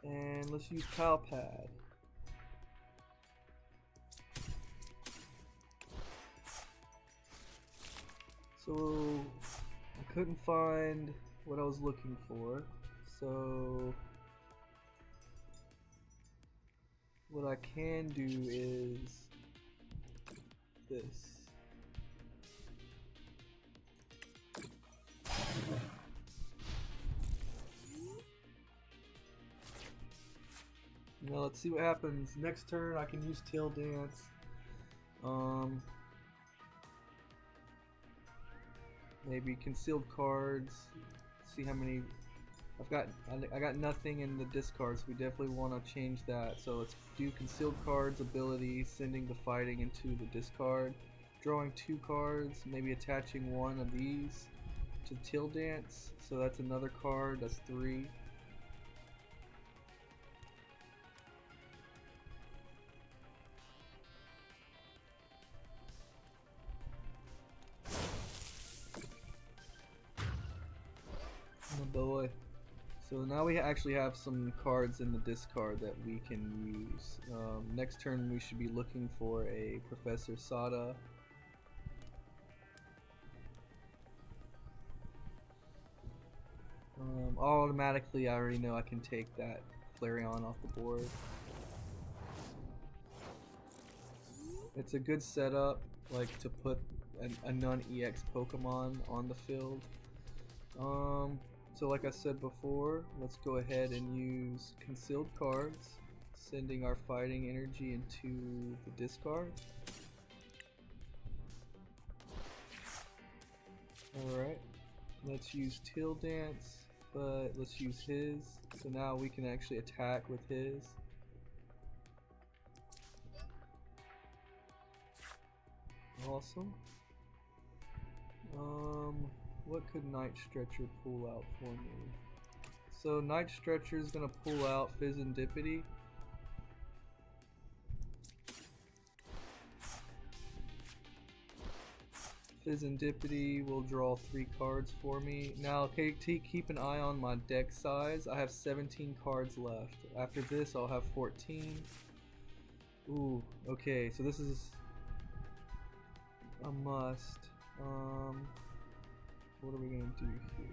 And let's use Pal Pad. So I couldn't find what I was looking for. So what I can do is this. Now let's see what happens. Next turn I can use Tail Dance. Maybe concealed cards. See how many I got nothing in the discards. We definitely want to change that. So let's do concealed cards, ability, sending the fighting into the discard, drawing 2 cards, maybe attaching one of these to Till Dance. So that's another card. That's 3. Oh boy. So now we actually have some cards in the discard that we can use. Next turn we should be looking for a Professor Sada. Automatically I already know I can take that Flareon off the board. It's a good setup, like to put a non-EX Pokemon on the field. So like I said before, let's go ahead and use concealed cards, sending our fighting energy into the discard. Alright, let's use Till Dance, but let's use his, so now we can actually attack with his. Awesome. What could Night Stretcher pull out for me? So Night Stretcher is gonna pull out Fizzendipity. Fizzendipity will draw 3 cards for me. Now, okay, keep an eye on my deck size. I have 17 cards left. After this, I'll have 14. Ooh, okay, so this is a must. What are we gonna do here?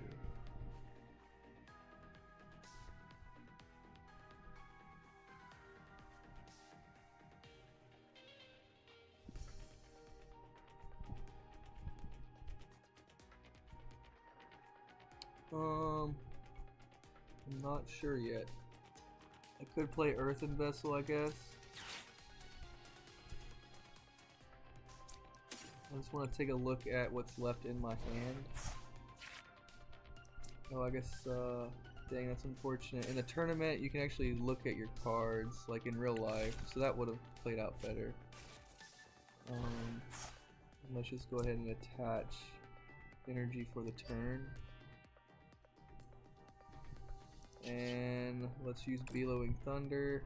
I'm not sure yet. I could play Earthen Vessel, I guess. I just want to take a look at what's left in my hand. Oh, I guess, dang, that's unfortunate. In the tournament, you can actually look at your cards, like in real life, so that would have played out better. Let's just go ahead and attach energy for the turn. And let's use Bellowing Thunder.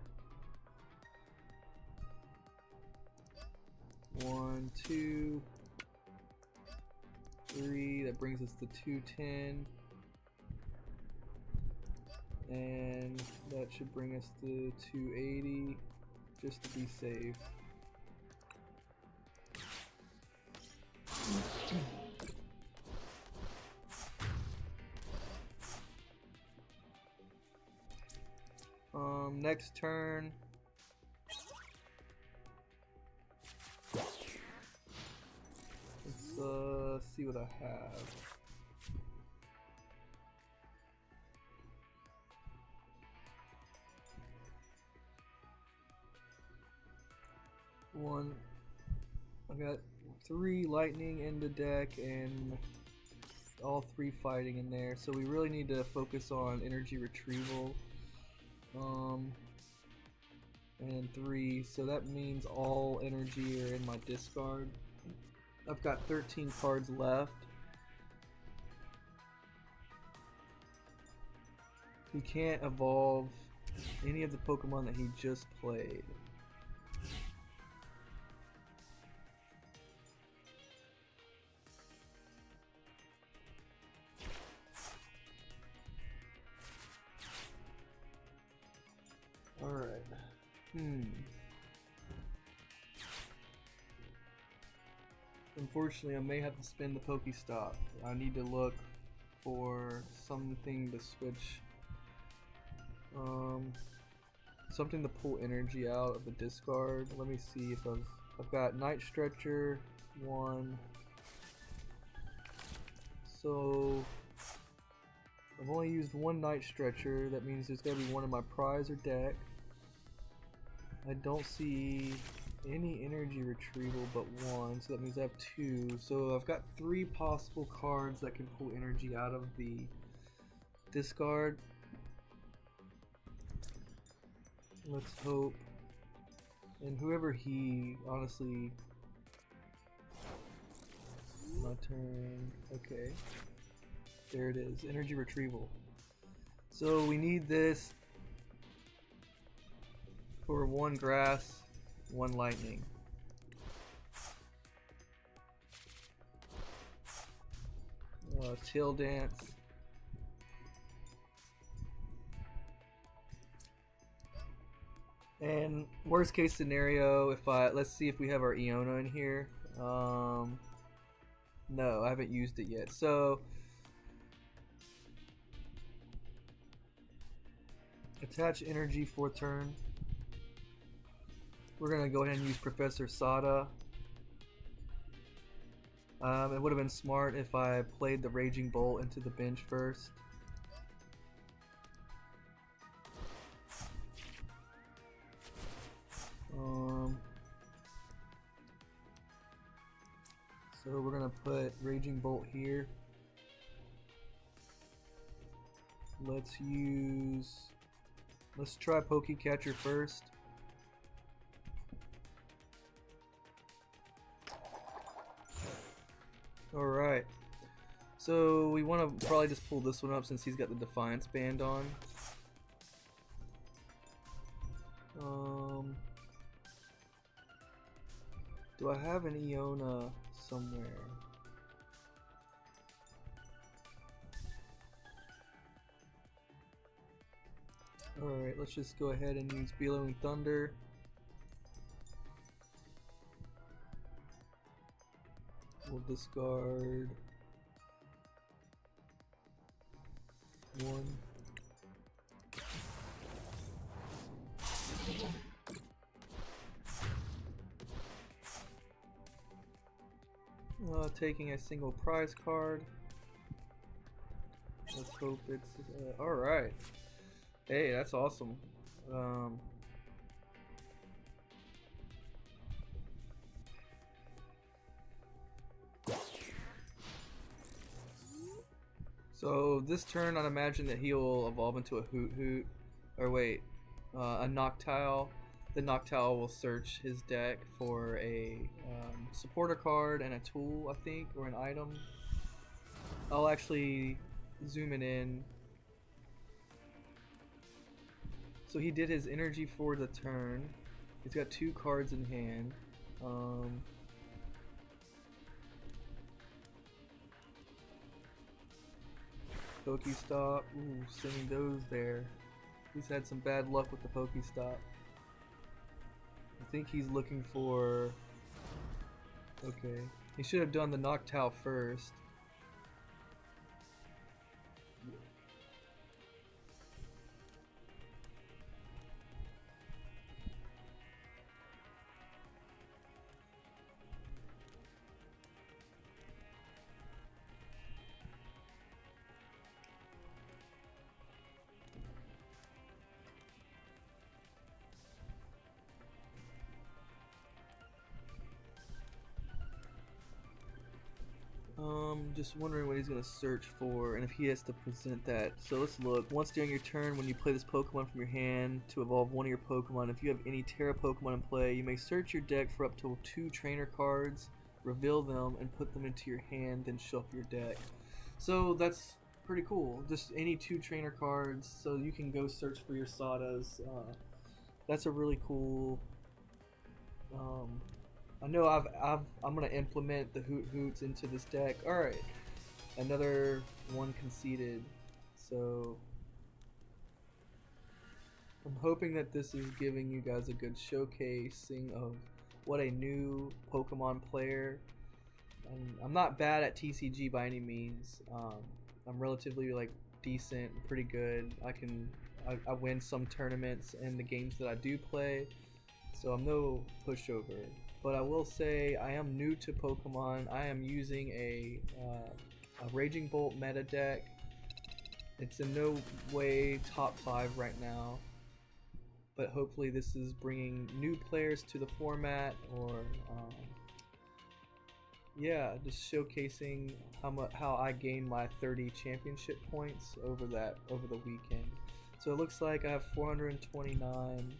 1, 2, 3. That brings us to 210. And that should bring us to 280, just to be safe. Next turn. Let's see what I have. I got 3 lightning in the deck and all 3 fighting in there, so we really need to focus on energy retrieval. And 3, so that means all energy are in my discard. I've got 13 cards left. He can't evolve any of the Pokemon that he just played. Alright. Unfortunately, I may have to spin the Pokestop. I need to look for something to switch. Something to pull energy out of the discard. Let me see if I've got Night Stretcher 1. So I've only used 1 Night Stretcher. That means there's gotta be 1 in my prize or deck. I don't see any energy retrieval but 1, so that means I have 2. So I've got 3 possible cards that can pull energy out of the discard. Let's hope. And whoever he, honestly, my turn. Okay, there it is, energy retrieval. So we need this for 1 grass, 1 lightning. Till Dance. And worst case scenario, let's see if we have our Iona in here. No, I haven't used it yet. So attach energy for turn. We're gonna go ahead and use Professor Sada. It would have been smart if I played the Raging Bolt into the bench first. put Raging Bolt here. Let's try Pokecatcher first. Alright. So we want to probably just pull this one up since he's got the Defiance band on. Do I have an Iona somewhere? Alright, let's just go ahead and use Bellowing Thunder. We'll discard one. Taking a single prize card. Let's hope it's alright. Hey, that's awesome. So this turn, I'd imagine that he'll evolve into a Hoot, or wait, a Noctowl. The Noctowl will search his deck for a supporter card and a tool, I think, or an item. I'll actually zoom it in. So he did his energy for the turn. He's got 2 cards in hand. Pokestop. Ooh, sending those there. He's had some bad luck with the Pokestop. I think he's looking for... Okay. He should have done the Noctowl first. Just wondering what he's going to search for and if he has to present that. So let's look. Once during your turn, when you play this Pokemon from your hand to evolve one of your Pokemon, if you have any Terra Pokemon in play, you may search your deck for up to 2 trainer cards, reveal them, and put them into your hand, then shuffle your deck. So that's pretty cool. Just any 2 trainer cards, so you can go search for your Sadas. That's a really cool... I know I'm gonna implement the Hoots into this deck. Alright, another one conceded. So I'm hoping that this is giving you guys a good showcasing of what a new Pokemon player. I'm not bad at TCG by any means. I'm relatively like decent, pretty good. I win some tournaments in the games that I do play, so I'm no pushover. But I will say I am new to Pokemon. I am using a Raging Bolt meta deck. It's in no way top 5 right now, but hopefully this is bringing new players to the format, or yeah, just showcasing how I gained my 30 championship points over the weekend. So it looks like I have 429.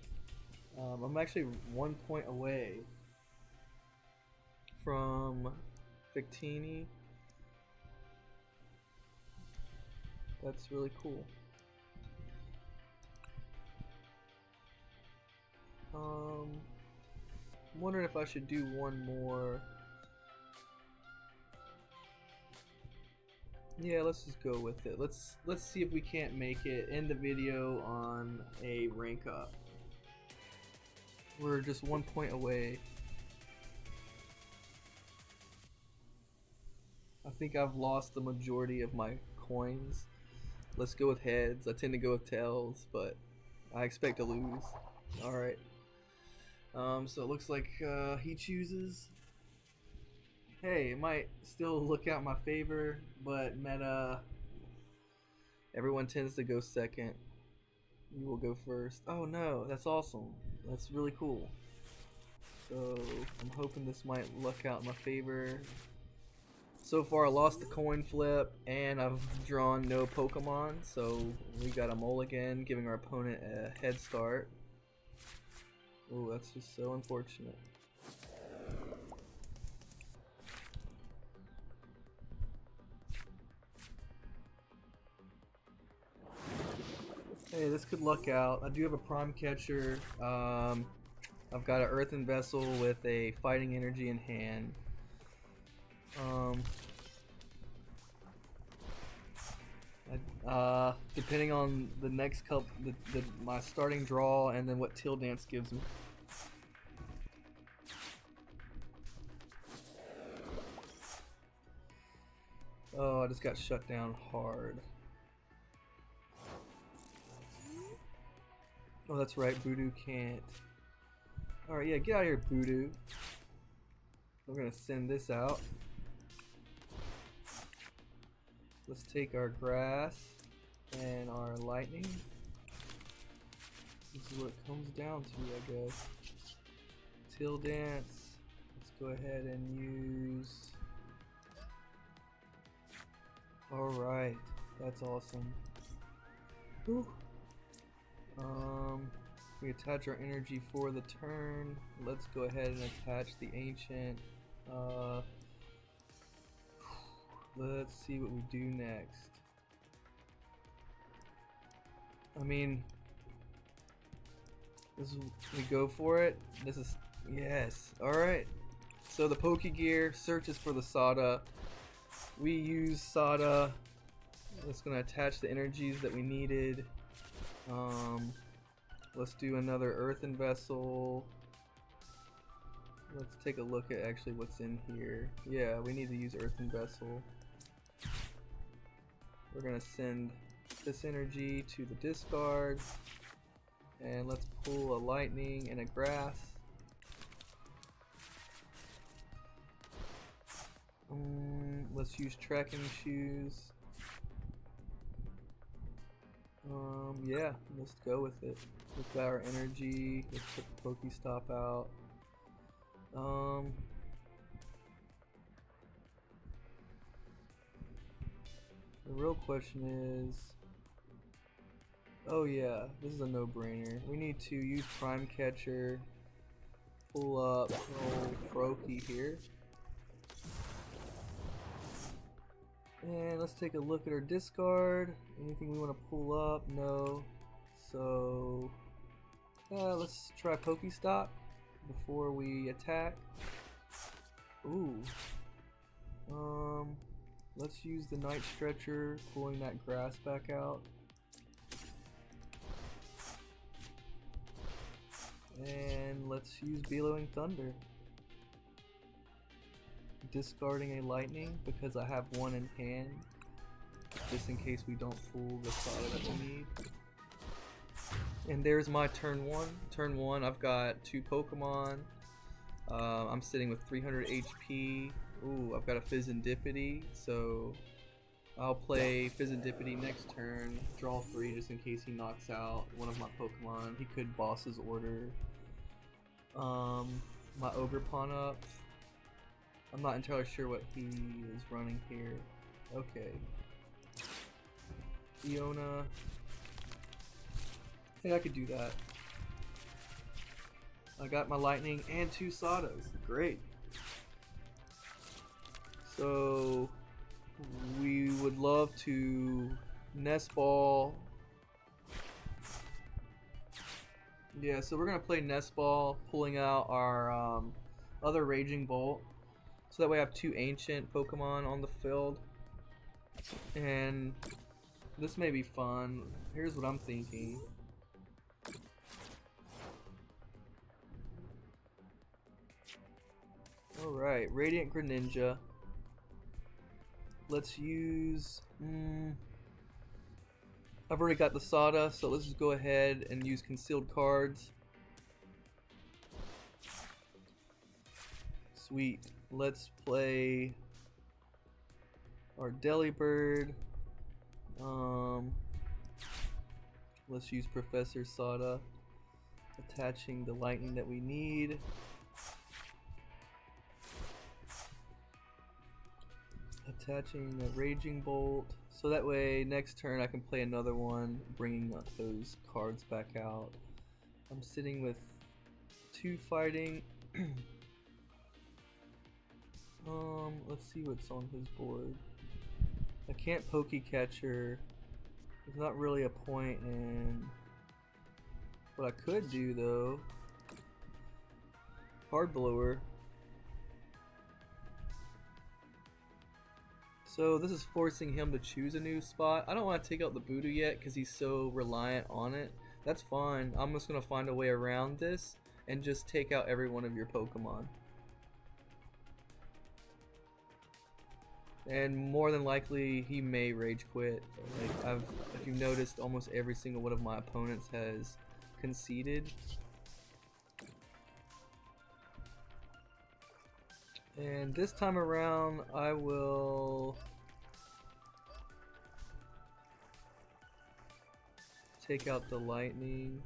I'm actually 1 point away from Victini. That's really cool. I'm wondering if I should do one more. Yeah, let's just go with it. Let's see if we can't make it end the video on a rank up. We're just 1 point away. I think I've lost the majority of my coins. Let's go with heads. I tend to go with tails, but I expect to lose. Alright. So it looks like he chooses. Hey, it might still look out my favor, but meta, everyone tends to go second. You will go first. Oh no, that's awesome. That's really cool. So I'm hoping this might luck out in my favor. So far I lost the coin flip and I've drawn no Pokemon, so we got a mulligan, giving our opponent a head start. Oh, that's just so unfortunate. Hey, this could luck out. I do have a prime catcher. I've got an earthen vessel with a fighting energy in hand. Depending on the next couple, my starting draw, and then what Till Dance gives me. Oh, I just got shut down hard. Oh, that's right, Voodoo can't. Alright, yeah, get out of here, Voodoo. We're gonna send this out. Let's take our grass and our lightning. This is what it comes down to, I guess. Till Dance. Let's go ahead and use... Alright, that's awesome. Whew. We attach our energy for the turn. Let's go ahead and attach the ancient. Let's see what we do next. I mean, we go for it. This is, yes. Alright. So the Pokegear searches for the Sada. We use Sada. It's going to attach the energies that we needed. Let's do another earthen vessel. Let's take a look at actually what's in here. Yeah, we need to use earthen vessel. We're gonna send this energy to the discard, and let's pull a lightning and a grass. Let's use tracking shoes. Yeah, let's go with it. We've got our energy. Let's put the Pokestop out. The real question is, oh yeah, this is a no-brainer. We need to use Prime Catcher, pull up old Froakie here. And let's take a look at our discard. Anything we want to pull up? No. So let's try Pokestop before we attack. Ooh. Let's use the Night Stretcher, pulling that grass back out. And let's use Bellowing Thunder. Discarding a lightning because I have one in hand, just in case we don't pull the Sada that we need. And there's my turn one. Turn one, I've got 2 Pokemon. I'm sitting with 300 HP. Ooh, I've got a Fizzendipity, so I'll play Fizzendipity next turn. Draw 3 just in case he knocks out one of my Pokemon. He could boss his order. My Ogerpon up. I'm not entirely sure what he is running here. Okay. Fiona. Hey, I could do that. I got my lightning and 2 Sadas. Great. So we would love to nest ball. Yeah, so we're gonna play nest ball, pulling out our other Raging Bolt, so that way I have 2 ancient Pokemon on the field. And this may be fun. Here's what I'm thinking. Alright, Radiant Greninja. Let's use... I've already got the Sada, so let's just go ahead and use Concealed Cards. Sweet. Let's play our Delibird. Let's use Professor Sada, attaching the lightning that we need. attaching a raging bolt, so that way next turn I can play another one, bringing those cards back out. I'm sitting with 2 fighting. Let's see what's on his board. I can't Pokecatcher. There's not really a point in. What I could do though, Hard Blower. So this is forcing him to choose a new spot. I don't want to take out the Voodoo yet because he's so reliant on it. That's fine. I'm just going to find a way around this and just take out every one of your Pokemon. And more than likely he may rage quit. Like if you've noticed, almost every single one of my opponents has conceded. And this time around I will take out the lightning,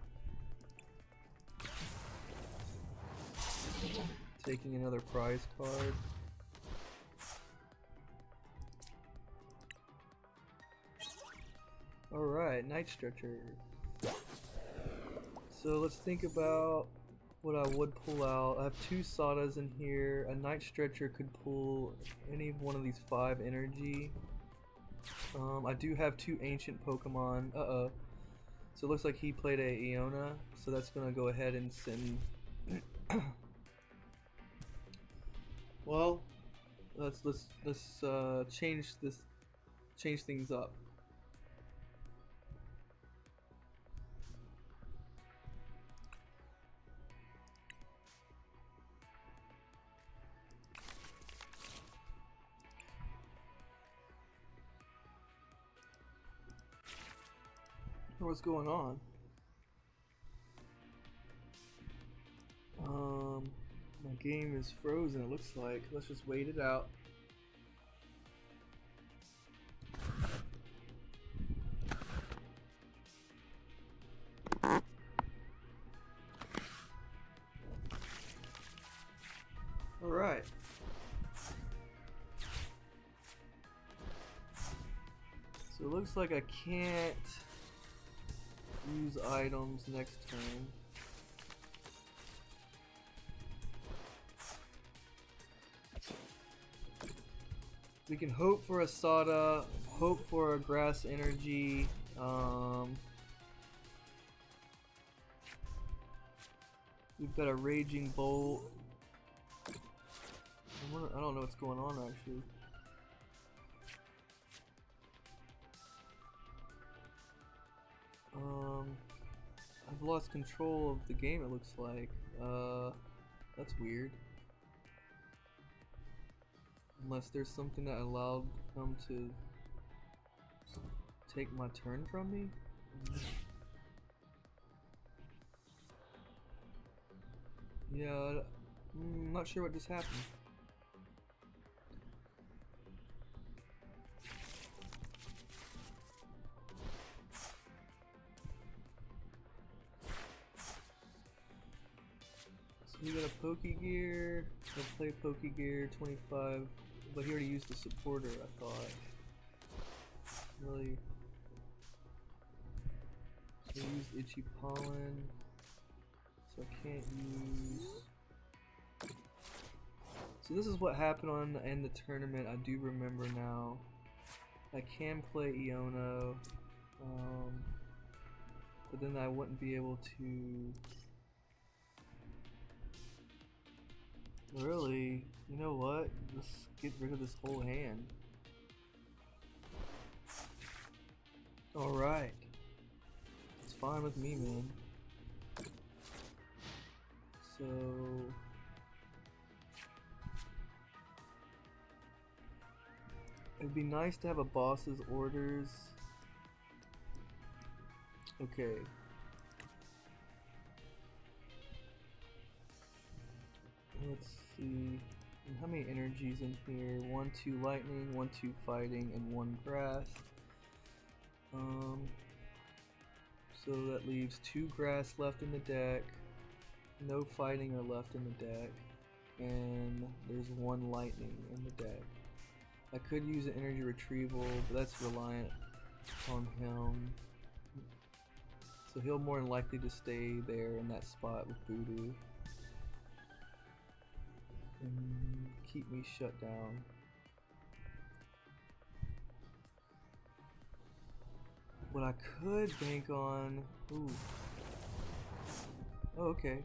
taking another prize card. Alright, Night Stretcher. So let's think about what I would pull out. I have 2 Sadas in here. A Night Stretcher could pull any one of these 5 energy. I do have 2 ancient Pokemon. So it looks like he played a Iona. So that's gonna go ahead and send. Well, let's change things up. What's going on? My game is frozen, it looks like. Let's just wait it out. Alright. So it looks like I can't use items next turn. We can hope for a Sada, hope for a Grass Energy. We've got a Raging Bolt. I don't know what's going on actually. I've lost control of the game, it looks like. That's weird. Unless there's something that allowed them to take my turn from me? Yeah, I'm not sure what just happened. So we got a Pokegear. I'll play Pokegear 25, but he already used the supporter, I thought. Really. So I used Itchy Pollen. So I can't use. So this is what happened in the tournament. I do remember now. I can play Iono, but then I wouldn't be able to. Really, you know what? Let's get rid of this whole hand. Alright. It's fine with me, man. So it'd be nice to have a boss's orders. Okay. Let's see. How many energies in here? 1, 2 lightning, 1, 2 fighting, and 1 grass. So that leaves 2 grass left in the deck. No fighting are left in the deck. And there's 1 lightning in the deck. I could use an energy retrieval, but that's reliant on him. So he'll more than likely just stay there in that spot with Voodoo and keep me shut down. What I could bank on, ooh, oh, okay.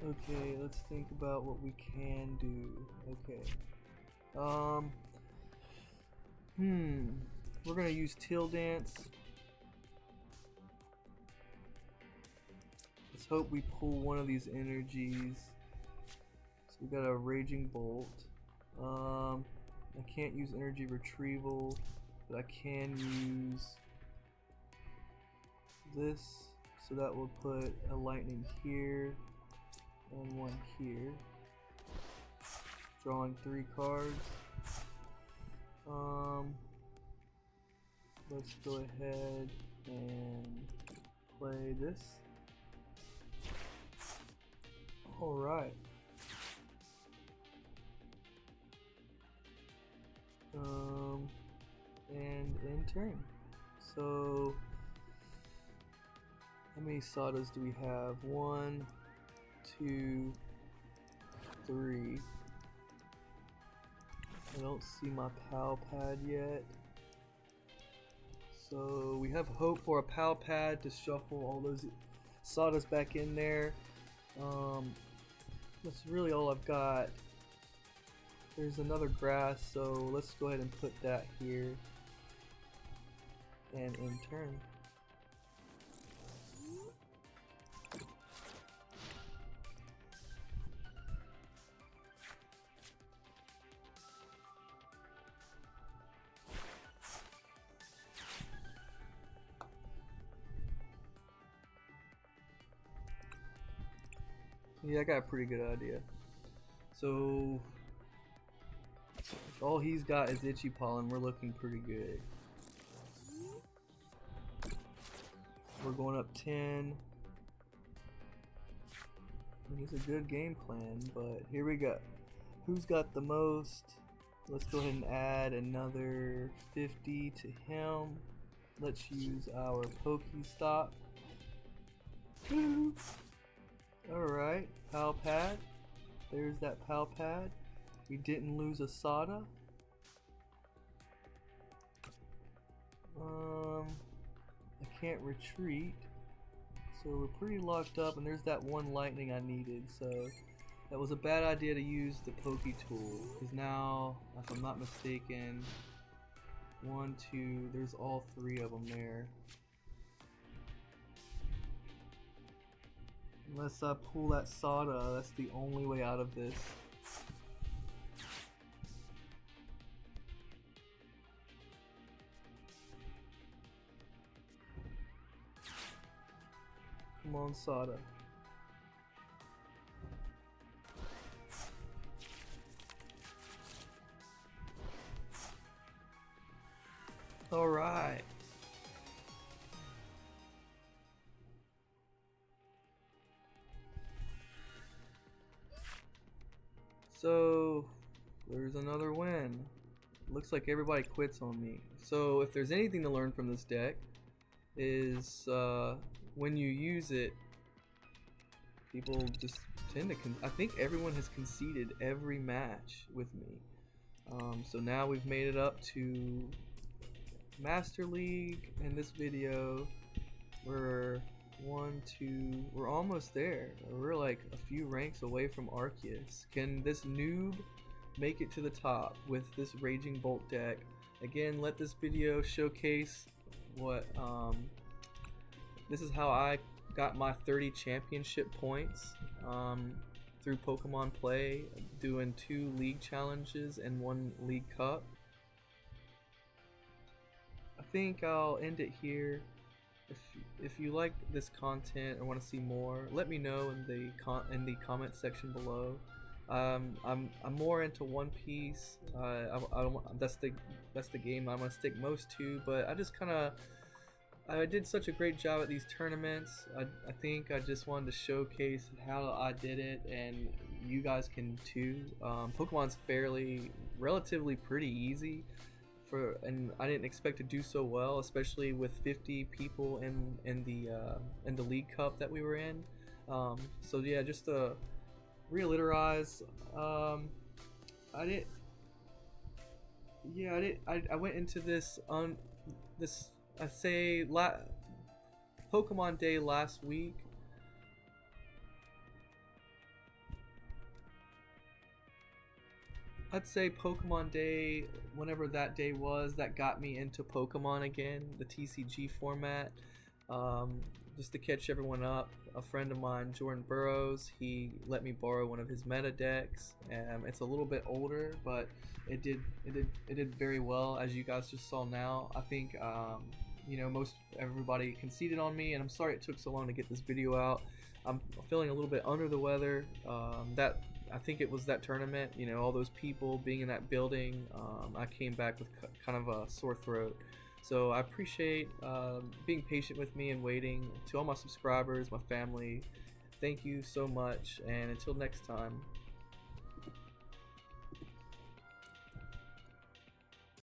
Okay, let's think about what we can do. Okay. We're gonna use Till Dance. Let's hope we pull one of these energies. So we got a Raging Bolt. I can't use energy retrieval, but I can use this. So that will put a lightning here and one here. Drawing 3 cards. Let's go ahead and play this. Alright. And in turn. So how many Sadas do we have? 1, 2, 3. I don't see my PAL pad yet. So we have hope for a PAL pad to shuffle all those Sadas back in there. That's really all I've got. There's another grass, so let's go ahead and put that here. And in turn. Yeah, I got a pretty good idea. So if all he's got is Itchy Pollen, we're looking pretty good. We're going up 10. And it's a good game plan, but here we go. Who's got the most? Let's go ahead and add another 50 to him. Let's use our Pokestop. Alright, PAL pad. There's that PAL pad. We didn't lose a Sada. I can't retreat. So we're pretty locked up, and there's that one lightning I needed. So that was a bad idea to use the Poke tool. Because now, if I'm not mistaken, 1, 2, there's all 3 of them there. Unless I pull that Sada, that's the only way out of this. Come on, Sada. Alright. So, there's another win. Looks like everybody quits on me. So, if there's anything to learn from this deck, is when you use it, people just tend to I think everyone has conceded every match with me. So now we've made it up to Master League in this video. We're we're almost there. We're like a few ranks away from Arceus. Can this noob make it to the top with this Raging Bolt deck? Again, let this video showcase what this is how I got my 30 championship points through Pokemon Play, doing 2 league challenges and 1 league cup. I think I'll end it here. If you like this content or want to see more, let me know in the comment section below. I'm more into One Piece. That's the game I'm gonna stick most to. But I just kind of I did such a great job at these tournaments. I think I just wanted to showcase how I did it, and you guys can too. Pokemon's relatively pretty easy, and I didn't expect to do so well, especially with 50 people in the League Cup that we were in. So yeah, just to realiterize, I did. Yeah, I did. I went into this I say Pokemon Day last week. I'd say Pokemon Day, whenever that day was, that got me into Pokemon again, the TCG format. Um, just to catch everyone up, a friend of mine, Jordan Burrows, he let me borrow one of his meta decks. It's a little bit older, but it did very well, as you guys just saw now. I think most everybody conceded on me, and I'm sorry it took so long to get this video out. I'm feeling a little bit under the weather. That I think it was that tournament. All those people being in that building. I came back with kind of a sore throat. So I appreciate being patient with me and waiting. To all my subscribers, my family, thank you so much. And until next time.